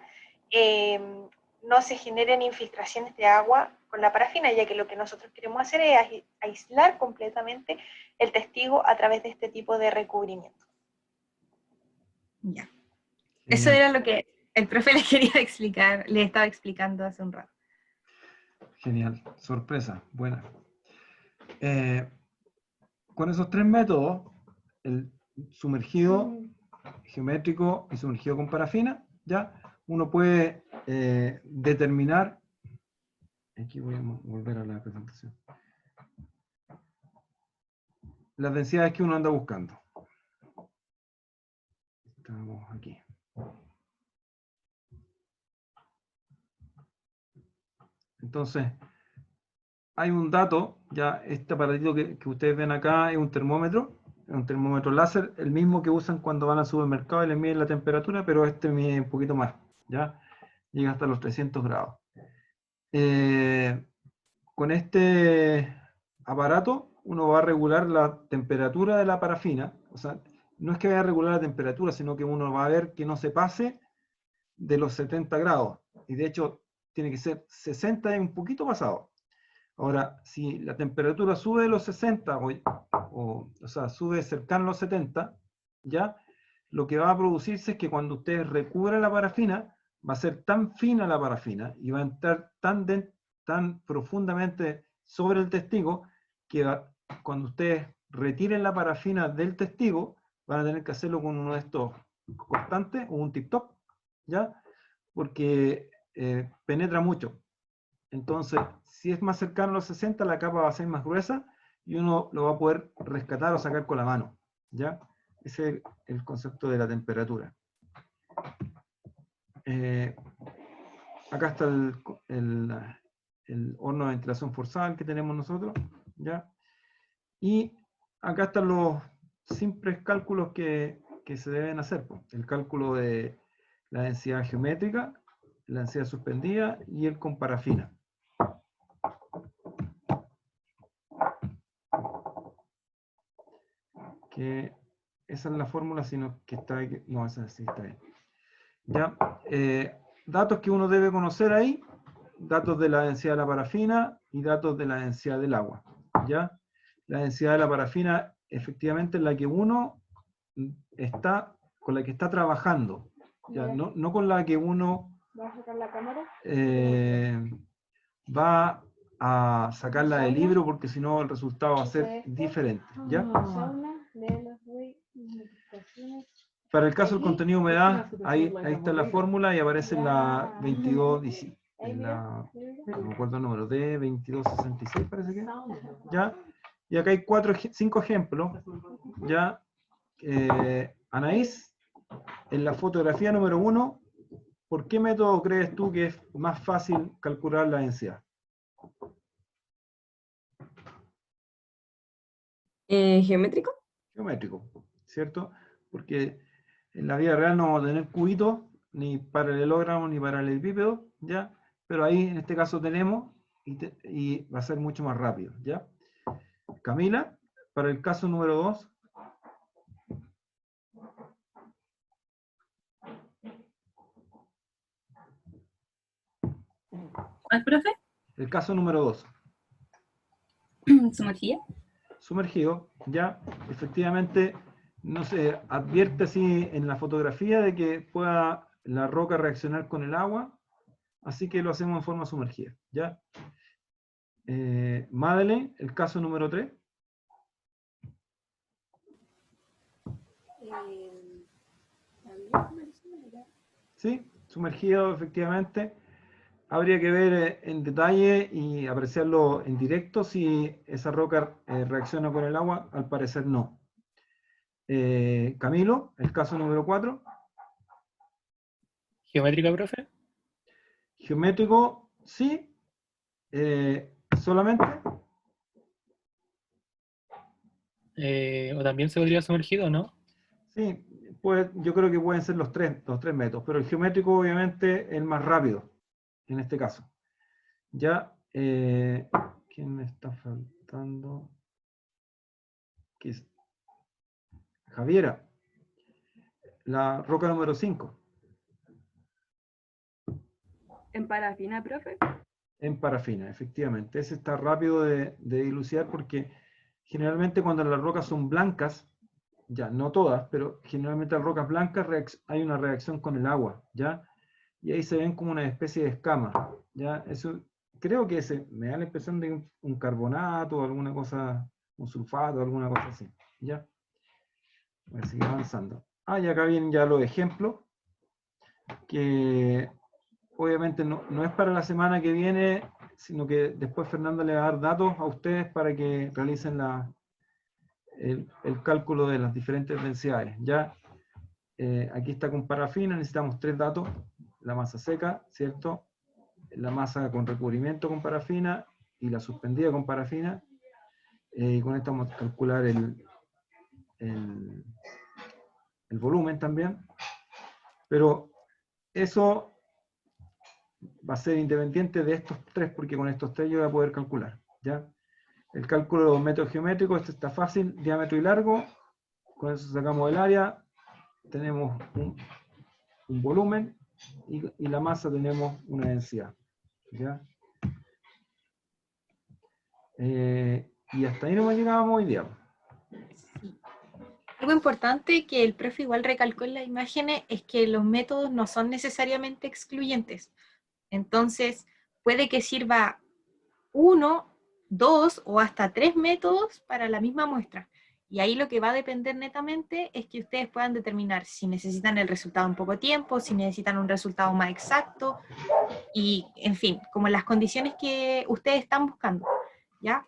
no se generen infiltraciones de agua con la parafina, ya que lo que nosotros queremos hacer es aislar completamente el testigo a través de este tipo de recubrimiento. Ya. Eso era lo que el profe les quería explicar, les estaba explicando hace un rato. Genial, sorpresa, buena. Con esos tres métodos, el sumergido geométrico y sumergido con parafina, ya uno puede determinar, aquí voy a volver a la presentación, las densidades que uno anda buscando. Estamos aquí. Entonces, hay un dato, ya este aparatito que ustedes ven acá es un termómetro láser, el mismo que usan cuando van al supermercado y les miden la temperatura, pero este mide un poquito más, ¿ya? Llega hasta los 300 grados. Con este aparato uno va a regular la temperatura de la parafina, o sea, no es que vaya a regular la temperatura, sino que uno va a ver que no se pase de los 70 grados. Y de hecho, tiene que ser 60 y un poquito pasado. Ahora, si la temperatura sube de los 60, o sea, sube cercano a los 70, ya, lo que va a producirse es que cuando ustedes recubran la parafina, va a ser tan fina la parafina y va a entrar tan profundamente sobre el testigo que cuando ustedes retiren la parafina del testigo, van a tener que hacerlo con uno de estos cortantes o un tip-top, ¿ya? Porque penetra mucho. Entonces, si es más cercano a los 60, la capa va a ser más gruesa y uno lo va a poder rescatar o sacar con la mano, ¿ya? Ese es el concepto de la temperatura. Acá está el horno de ventilación forzada que tenemos nosotros, ¿ya? Y acá están los simples cálculos que se deben hacer, pues. El cálculo de la densidad geométrica, la densidad suspendida y el con parafina. Que esa es la fórmula, sino que está aquí. No, esa sí está bien. Ya, datos que uno debe conocer ahí, datos de la densidad de la parafina y datos de la densidad del agua. ¿Ya? La densidad de la parafina efectivamente es la que uno está, con la que está trabajando, ¿ya? No con la que uno ¿Vas a sacar la cámara? va a sacarla del libro, porque si no el resultado va a ser diferente, ¿ya? Para el caso del contenido humedad, ahí está la fórmula y aparece en la 22, no me acuerdo el número, D2266 parece que, ¿ya? Y acá hay 5 ejemplos, ¿ya? Anaís, en la fotografía número 1, ¿por qué método crees tú que es más fácil calcular la densidad? ¿Geométrico? Geométrico, ¿cierto? Porque en la vida real no vamos a tener cubitos, ni paralelogramos, ni paralelepípedos, ¿ya? Pero ahí en este caso tenemos, y va a ser mucho más rápido, ¿ya? Camila, para el caso número 2. ¿Cuál, profe? El caso número 2. Sumergida. Sumergido, ya, efectivamente, no se advierte así en la fotografía de que pueda la roca reaccionar con el agua, así que lo hacemos en forma sumergida, ¿ya? Madeleine, el caso número 3. Sí, sumergido, efectivamente. Habría que ver en detalle y apreciarlo en directo si esa roca reacciona con el agua. Al parecer no. Camilo, el caso número 4. ¿Geométrica, profe? Geométrico, sí. Solamente. ¿O también se podría sumergido, no? Sí, pues yo creo que pueden ser los tres métodos, pero el geométrico obviamente es el más rápido en este caso. Ya, ¿quién me está faltando? ¿Qué es? Javiera, la roca número 5. ¿En parafina, profe? En parafina, efectivamente. Ese está rápido de dilucidar porque generalmente cuando las rocas son blancas, ya no todas, pero generalmente las rocas blancas hay una reacción con el agua, ¿ya? Y ahí se ven como una especie de escamas, ¿ya? Eso, creo que me da la impresión de un carbonato, alguna cosa, un sulfato, alguna cosa así, ¿ya? Voy a seguir avanzando. Y acá vienen ya los ejemplos, que obviamente no es para la semana que viene, sino que después Fernando le va a dar datos a ustedes para que realicen el cálculo de las diferentes densidades. Ya, aquí está con parafina, necesitamos 3 datos: la masa seca, ¿cierto? La masa con recubrimiento con parafina y la suspendida con parafina. Y con esto vamos a calcular el volumen también. Pero eso va a ser independiente de estos 3, porque con estos 3 yo voy a poder calcular, ¿ya? El cálculo de método geométrico, este está fácil, diámetro y largo, Con eso sacamos el área, tenemos un volumen y la masa tenemos una densidad. ¿Ya? Y hasta ahí nomás llegábamos hoy día. Sí. Algo importante que el profe igual recalcó en las imágenes es que los métodos no son necesariamente excluyentes. Entonces, puede que sirva 1, 2 o hasta 3 métodos para la misma muestra. Y ahí lo que va a depender netamente es que ustedes puedan determinar si necesitan el resultado en poco tiempo, si necesitan un resultado más exacto, y en fin, como las condiciones que ustedes están buscando, ¿ya?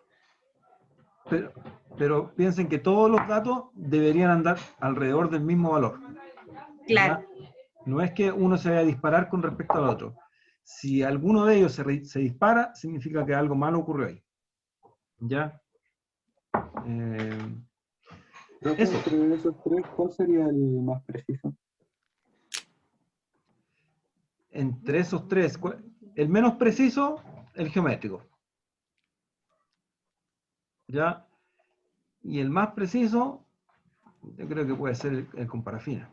Pero piensen que todos los datos deberían andar alrededor del mismo valor. Claro. ¿Ya? No es que uno se vaya a disparar con respecto al otro. Si alguno de ellos se dispara, significa que algo malo ocurrió ahí. ¿Ya? Profe, Eso. entre esos tres, ¿cuál sería el más preciso? Entre esos tres, el menos preciso, el geométrico. ¿Ya? Y el más preciso, yo creo que puede ser el con parafina.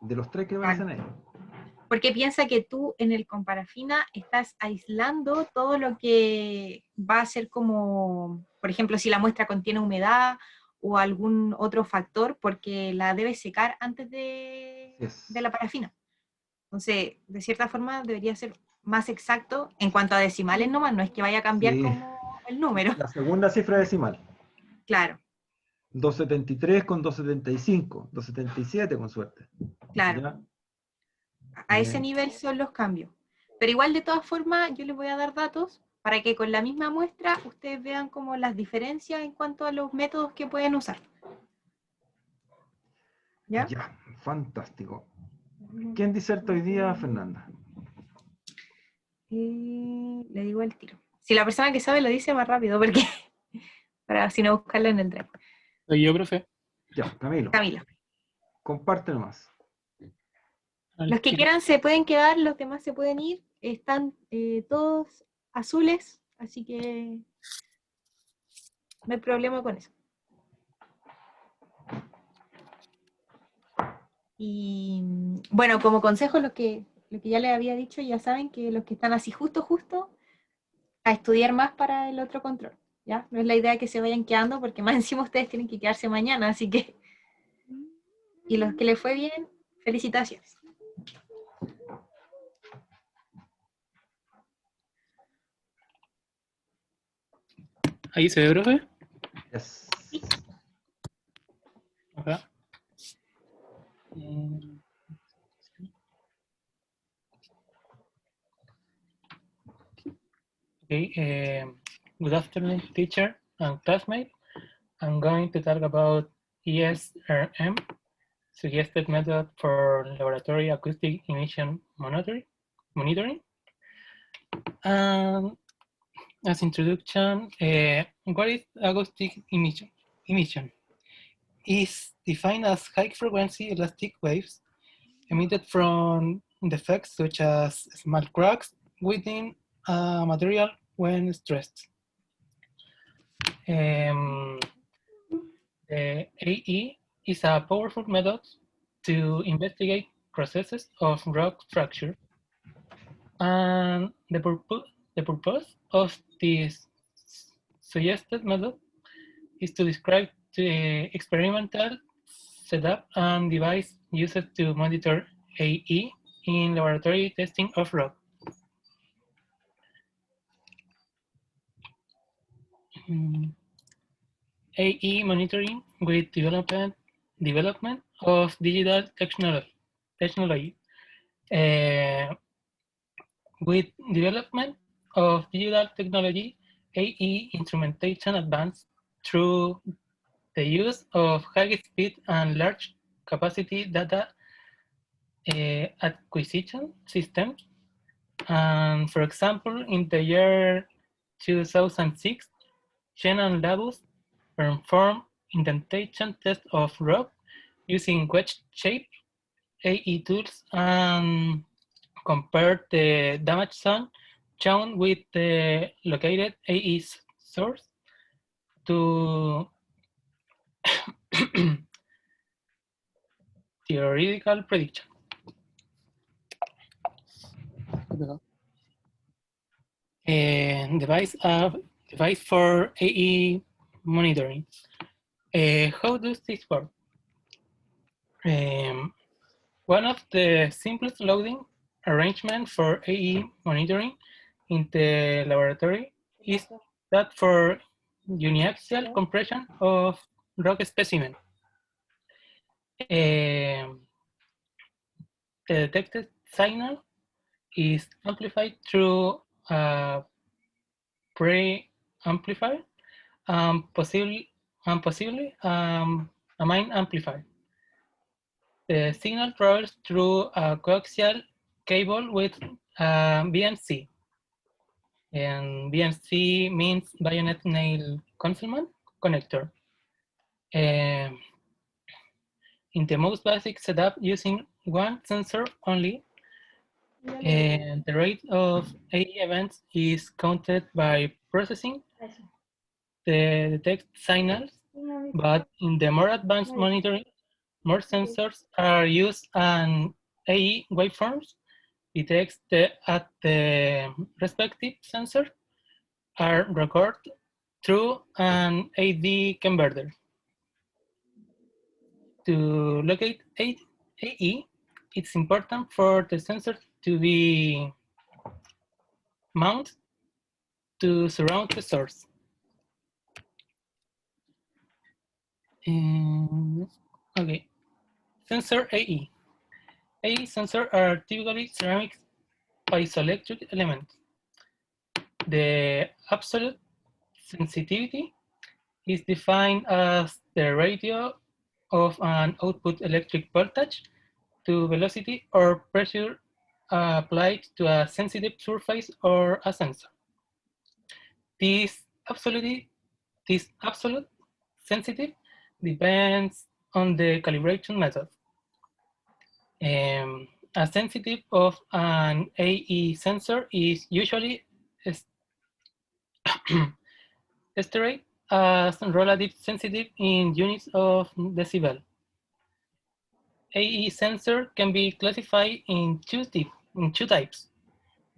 De los tres que aparecen ahí. Porque piensa que tú en el comparafina estás aislando todo lo que va a ser como, por ejemplo, si la muestra contiene humedad o algún otro factor, porque la debes secar antes de la parafina. Entonces, de cierta forma, debería ser más exacto en cuanto a decimales nomás, no es que vaya a cambiar Sí. como el número. La segunda cifra decimal. Claro. 273 con 275, 277 con suerte. Claro. ¿Ya? A ese nivel son los cambios. Pero igual, de todas formas, yo les voy a dar datos para que con la misma muestra ustedes vean como las diferencias en cuanto a los métodos que pueden usar. ¿Ya? Ya, fantástico. ¿Quién diserta hoy día, Fernanda? Le digo el tiro. Si la persona que sabe lo dice más rápido, porque para si no buscarlo en el drive. Soy yo, profe. Ya, Camilo. Camilo. Comparte nomás. Los que quieran se pueden quedar, los demás se pueden ir. Están todos azules, así que no hay problema con eso. Y bueno, como consejo, lo que ya les había dicho, ya saben que los que están así justo, a estudiar más para el otro control. ¿Ya? No es la idea que se vayan quedando, porque más encima ustedes tienen que quedarse mañana, así que... Y los que les fue bien, felicitaciones. ¿Ahí se ve, profe? Yes. Acá. Okay, good afternoon, teacher and classmate. I'm going to talk about ESRM, suggested method for laboratory acoustic emission monitoring. As introduction, what is acoustic emission? Is defined as high-frequency elastic waves emitted from defects such as small cracks within a material when stressed. The AE is a powerful method to investigate processes of rock fracture, and the purpose of this suggested method is to describe the experimental setup and device used to monitor AE in laboratory testing of rock. AE monitoring with development of digital technology. With development of digital technology, AE instrumentation advanced through the use of high speed and large capacity data acquisition systems. And for example, in the year 2006, Chen and Labus performed indentation tests of rock using wedge-shaped AE tools and compared the damage zone shown with the located AE source to theoretical prediction. Device for AE monitoring. How does this work? One of the simplest loading arrangements for AE monitoring in the laboratory is that for uniaxial compression of rock specimen. The detected signal is amplified through a pre-amplifier and possibly a main amplifier. The signal travels through a coaxial cable with BNC. And BNC means bayonet nail concealment connector. In the most basic setup, using one sensor only, and the rate of AE events is counted by processing the detect signals, but in the more advanced monitoring, more sensors are used and AE waveforms detected at the respective sensor are recorded through an AD converter. To locate AE, it's important for the sensor to be mounted to surround the source. Okay, sensor AE. AE sensors are typically ceramic piezoelectric elements. The absolute sensitivity is defined as the ratio of an output electric voltage to velocity or pressure applied to a sensitive surface or a sensor. This absolute sensitive depends on the calibration method. A sensitive of an AE sensor is usually estimated as relative sensitive in units of decibel. AE sensor can be classified in two types,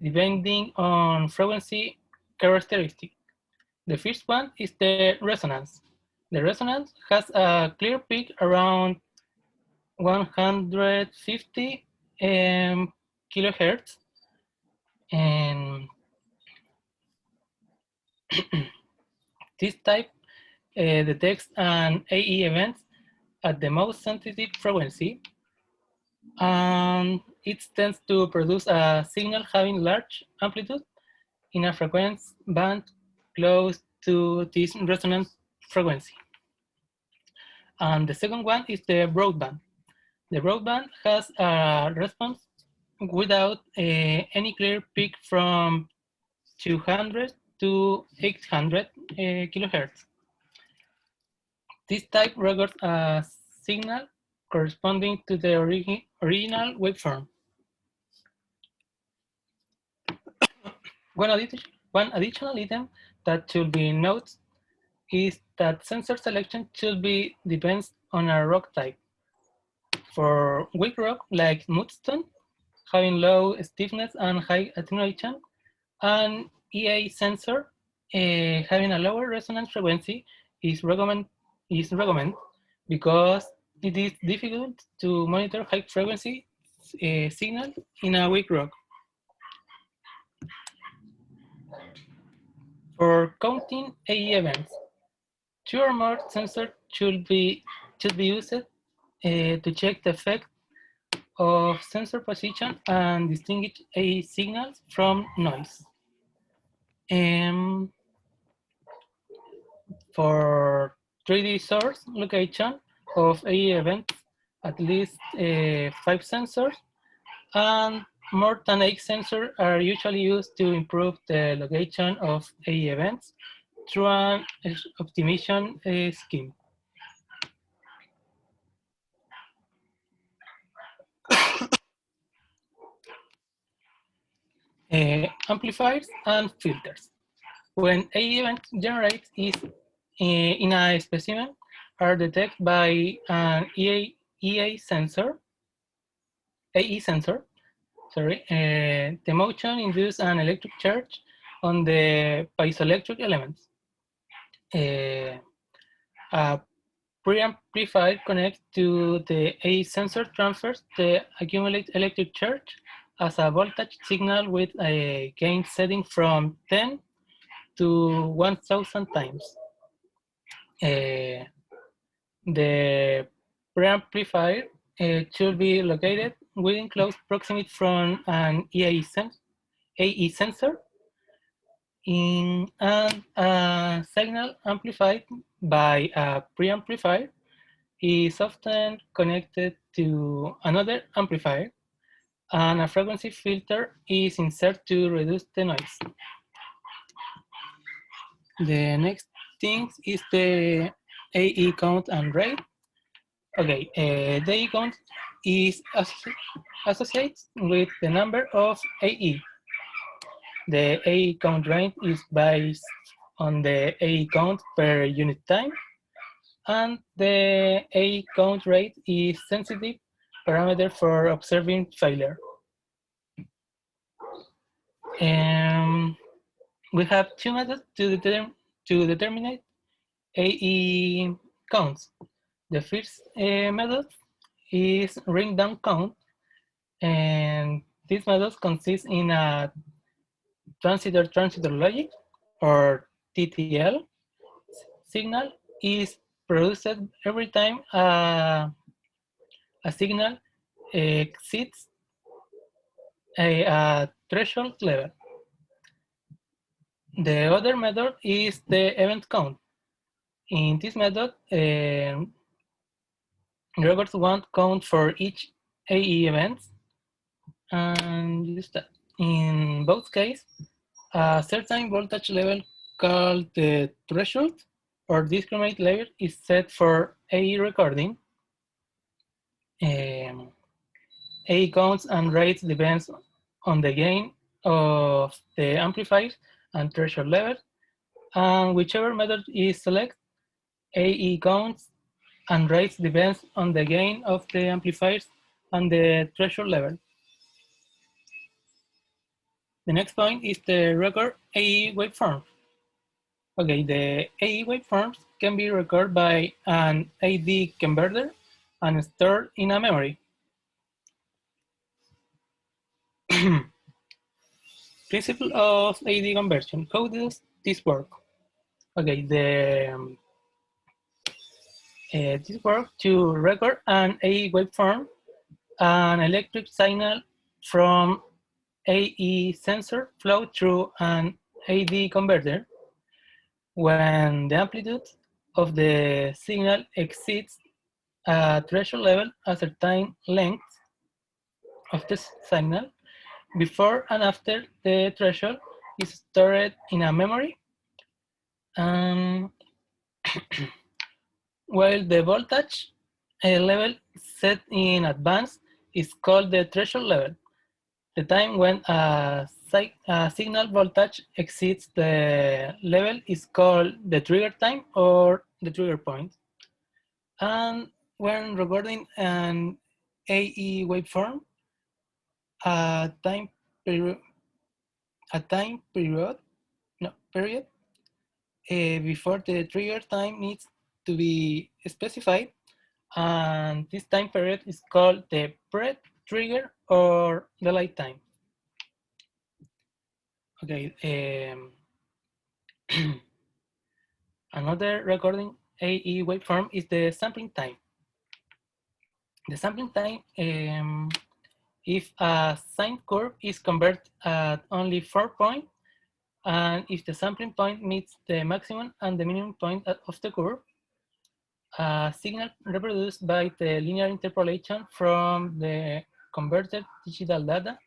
depending on frequency characteristic. The first one is the resonance. The resonance has a clear peak around 150 kilohertz, and this type detects an AE event at the most sensitive frequency, and it tends to produce a signal having large amplitude in a frequency band close to this resonance frequency. And the second one is the broadband. The broadband has a response without any clear peak from 200 to 800 kilohertz. This type records a signal corresponding to the original waveform. One additional item that should be noted is that sensor selection should be depends on a rock type. For weak rock like mudstone, having low stiffness and high attenuation, an EA sensor having a lower resonance frequency is recommended because it is difficult to monitor high frequency signal in a weak rock. For counting AE events, 2 or more sensors should be used to check the effect of sensor position and distinguish AE signals from noise. For 3D source location of AE events, at least 5 sensors and more than 8 sensors are usually used to improve the location of AE events through an optimization scheme. Amplifiers and filters. When AE event generates in a specimen are detected by an EA sensor, AE sensor, sorry, the motion induces an electric charge on the piezoelectric elements. A preamplifier connects to the AE sensor transfers the accumulated electric charge as a voltage signal with a gain setting from 10 to 1000 times. The preamplifier should be located within close proximity from an AE sensor and a signal amplified by a preamplifier is often connected to another amplifier, and a frequency filter is inserted to reduce the noise. The next thing is the AE count and rate. Okay, the AE count is associated with the number of AE. The AE count rate is based on the AE count per unit time, and the AE count rate is sensitive parameter for observing failure. We have two methods to determine AE counts. The first method is ring down count, and this method consists in a transistor logic, or TTL. Signal is produced every time a signal exceeds a threshold level. The other method is the event count. In this method, records one count for each AE event, and in both cases, a certain voltage level called the threshold or discriminate level is set for AE recording. AE counts and rates depends on the gain of the amplifiers and threshold level, and whichever method is selected, AE counts and rates depends on the gain of the amplifiers and the threshold level. The next point is the record AE waveform. Okay, the AE waveforms can be recorded by an AD converter and stored in a memory. Principle of AD conversion. How does this work? Okay, this works to record an AE waveform, an electric signal from AE sensor flow through an AD converter. When the amplitude of the signal exceeds a threshold level, a certain length of the signal before and after the threshold is stored in a memory. While the voltage level set in advance is called the threshold level. The time when a signal voltage exceeds the level is called the trigger time or the trigger point. And when recording an AE waveform, a period before the trigger time needs to be specified, and this time period is called the pre-trigger or delay time. Okay, another recording AE waveform is the sampling time. The sampling time, if a sine curve is converted at only 4 points, and if the sampling point meets the maximum and the minimum point of the curve, a signal reproduced by the linear interpolation from the converted digital data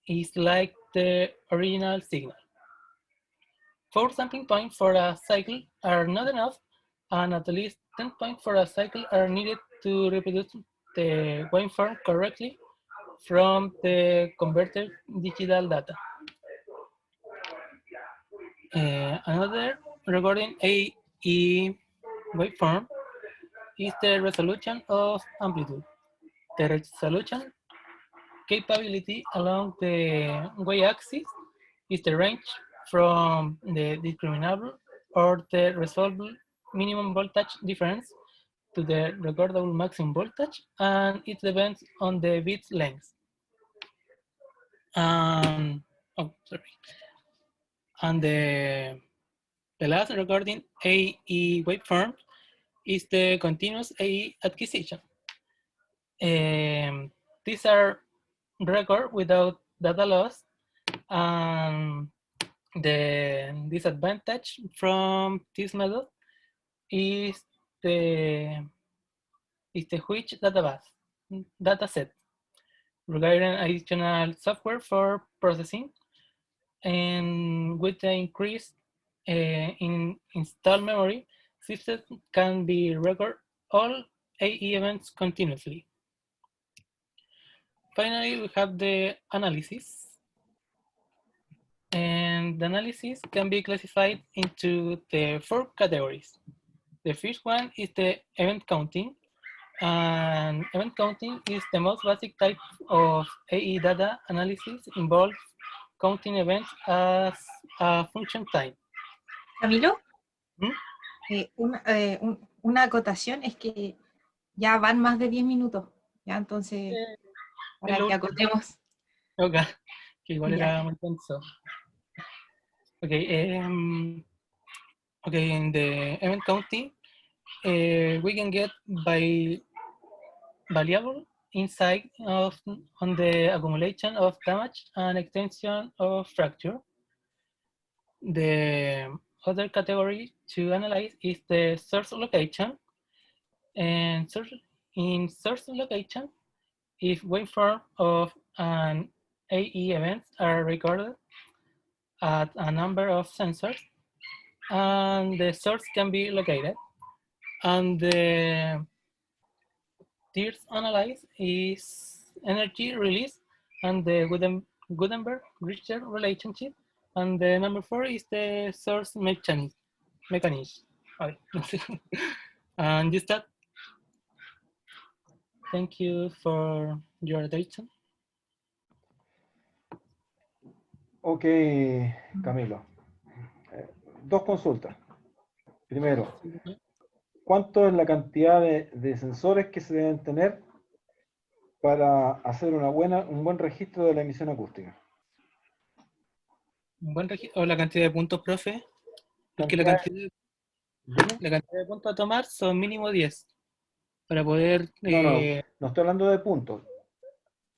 is like the original signal. 4 sampling points for a cycle are not enough, and at least 10 points for a cycle are needed to reproduce the waveform correctly from the converted digital data. Another regarding AE waveform is the resolution of amplitude. The resolution capability along the y-axis is the range from the discriminable or the resolvable minimum voltage difference to the recordable maximum voltage, and it depends on the bit length. And the last regarding AE waveform is the continuous AE acquisition. These are record without data loss, and the disadvantage from this method is the huge data set regarding additional software for processing, and with the increase in installed memory, systems can be record all AE events continuously. Finally, we have the analysis. And the analysis can be classified into the 4 categories. The first one is the event counting. And event counting is the most basic type of AE data analysis, involves counting events as a function time. Camilo, ¿Mm? una acotación es que ya van más de 10 minutos, ya entonces, para que acotemos. Ok, que igual Ya. era muy tenso. Okay, okay, in the event counting, we can get by variable insight on the accumulation of damage and extension of fracture. The other category to analyze is the source location. And in source location, if waveform of an AE events are recorded at a number of sensors, and the source can be located. And the third analyze is energy release and the Gutenberg-Richter relationship. And the number 4 is the source mechanism. And just that. Thank you for your attention. Ok, Camilo. Dos consultas. Primero, ¿cuánto es la cantidad de sensores que se deben tener para hacer un buen registro de la emisión acústica? Un buen registro, o la cantidad de puntos, profe. Porque la cantidad de puntos a tomar son mínimo 10. Para poder... No estoy hablando de puntos.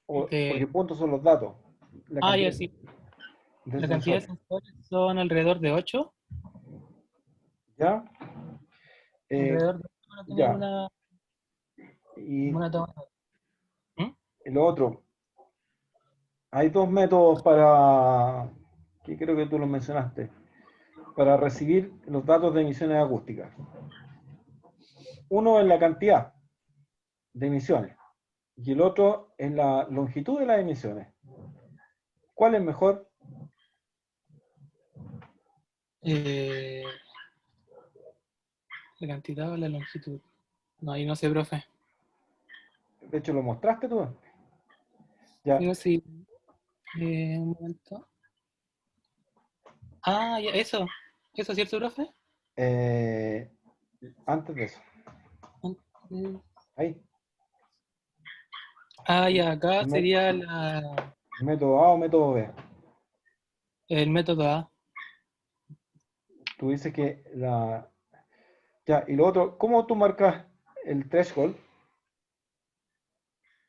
Porque puntos son los datos. Ya sí. La cantidad de sensores son alrededor de 8. ¿Ya? Alrededor de 8 para tener una toma. Y lo otro, hay dos métodos para, que creo que tú los mencionaste, para recibir los datos de emisiones acústicas. Uno es la cantidad de emisiones y el otro es la longitud de las emisiones. ¿Cuál es mejor? La cantidad o la longitud. No, ahí no sé, profe. De hecho, lo mostraste tú. Ya. Digo, sí. Un momento. Ya, eso. ¿Eso es cierto, profe? Antes de eso. Ahí. Ya, acá sería la... ¿Método A o método B? El método A. Tú dices que la... Ya, y lo otro, ¿cómo tú marcas el threshold?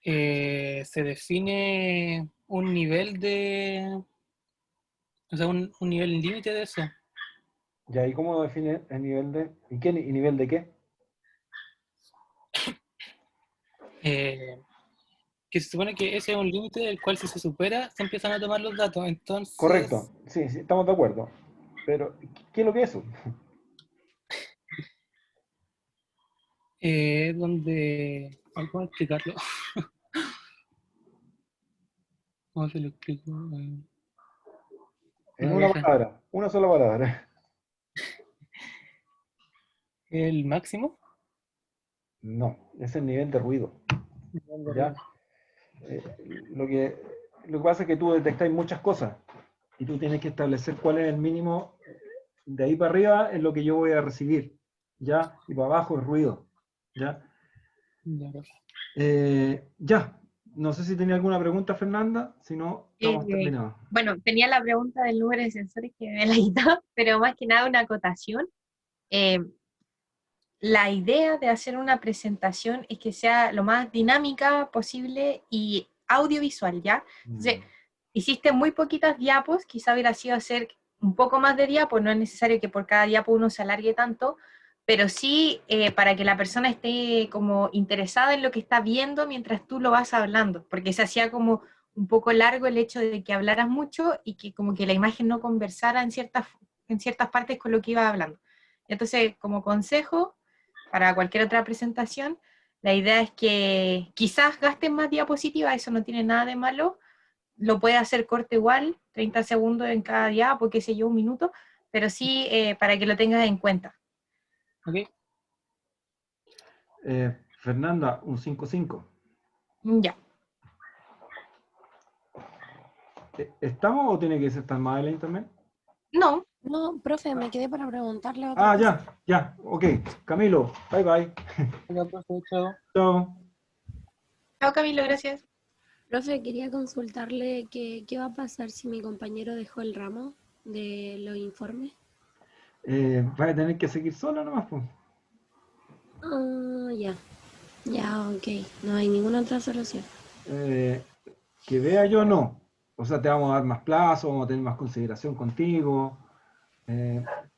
Se define un nivel de... O sea, un nivel límite de eso. Ya, ¿y cómo lo define el nivel de... ¿Y nivel de qué? Que se supone que ese es un límite del cual si se supera, se empiezan a tomar los datos. Entonces... Correcto, sí, estamos de acuerdo. Pero, ¿qué es lo que es eso? Donde... ¿Cómo explicarlo? ¿Cómo se lo explico? En una palabra, una sola palabra. ¿El máximo? No, es el nivel de ruido. ¿Ya? lo que pasa es que tú detectáis muchas cosas y tú tienes que establecer cuál es el mínimo. De ahí para arriba es lo que yo voy a recibir, ¿ya? Y para abajo es ruido, ¿ya? Ya, profe. Ya, no sé si tenía alguna pregunta, Fernanda, si no, estamos terminados. Bueno, tenía la pregunta del número de sensores que me la quitó, pero más que nada una acotación. La idea de hacer una presentación es que sea lo más dinámica posible y audiovisual, ¿ya? Entonces, hiciste muy poquitas diapos, quizá hubiera sido hacer un poco más de diapos, no es necesario que por cada diapo uno se alargue tanto, pero sí para que la persona esté como interesada en lo que está viendo mientras tú lo vas hablando, porque se hacía como un poco largo el hecho de que hablaras mucho y que como que la imagen no conversara en ciertas partes con lo que iba hablando. Entonces, como consejo, para cualquier otra presentación, la idea es que quizás gasten más diapositivas, eso no tiene nada de malo, lo puede hacer corto igual, 30 segundos en cada diapo, qué sé yo, 1 minuto, pero sí para que lo tengas en cuenta. Ok. Fernanda, un 5-5. Ya. ¿Estamos o tiene que ser tan más adelante también? No. No, profe, me quedé para preguntarle otra cosa. Ya, ok. Camilo, bye bye. Hola, profe, chao. Chao. Chao, Camilo, gracias. Profe, quería consultarle qué va a pasar si mi compañero dejó el ramo de los informes. Vas a tener que seguir sola nomás, pues. Ah, ya. Ya, ok. No hay ninguna otra solución. Que vea yo no. O sea, te vamos a dar más plazo, vamos a tener más consideración contigo.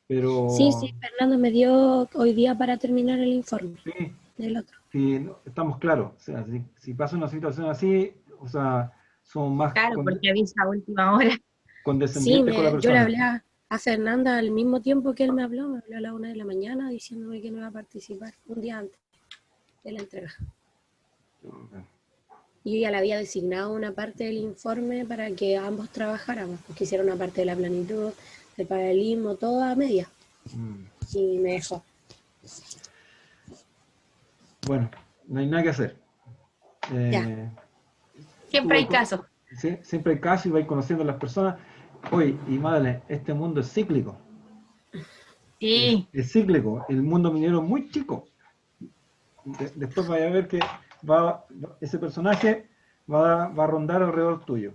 Pero Sí, Fernando me dio hoy día para terminar el informe sí, del otro. sí, estamos claros. O sea, si pasa una situación así, o sea, somos más Claro, porque avisa a última hora. Sí, condescendientes con la yo le persona. hablé a Fernanda al mismo tiempo que él me habló a la 1 de la mañana diciéndome que no iba a participar un día antes de la entrega. Y yo ya le había designado una parte del informe para que ambos trabajáramos, porque hiciera una parte de la planitud, del paralelismo, todo a media. Y me dejó. Bueno, no hay nada que hacer. Siempre hay casos. Sí, siempre hay casos y vais conociendo a las personas. Oye, y madre, este mundo es cíclico. Sí. Es cíclico. El mundo minero es muy chico. Después vaya a ver que ese personaje va a rondar alrededor tuyo.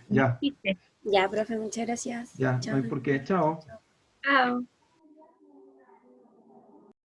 Ya. Ya, profe, muchas gracias. Ya, Chao. no hay por qué. Chao. Chao.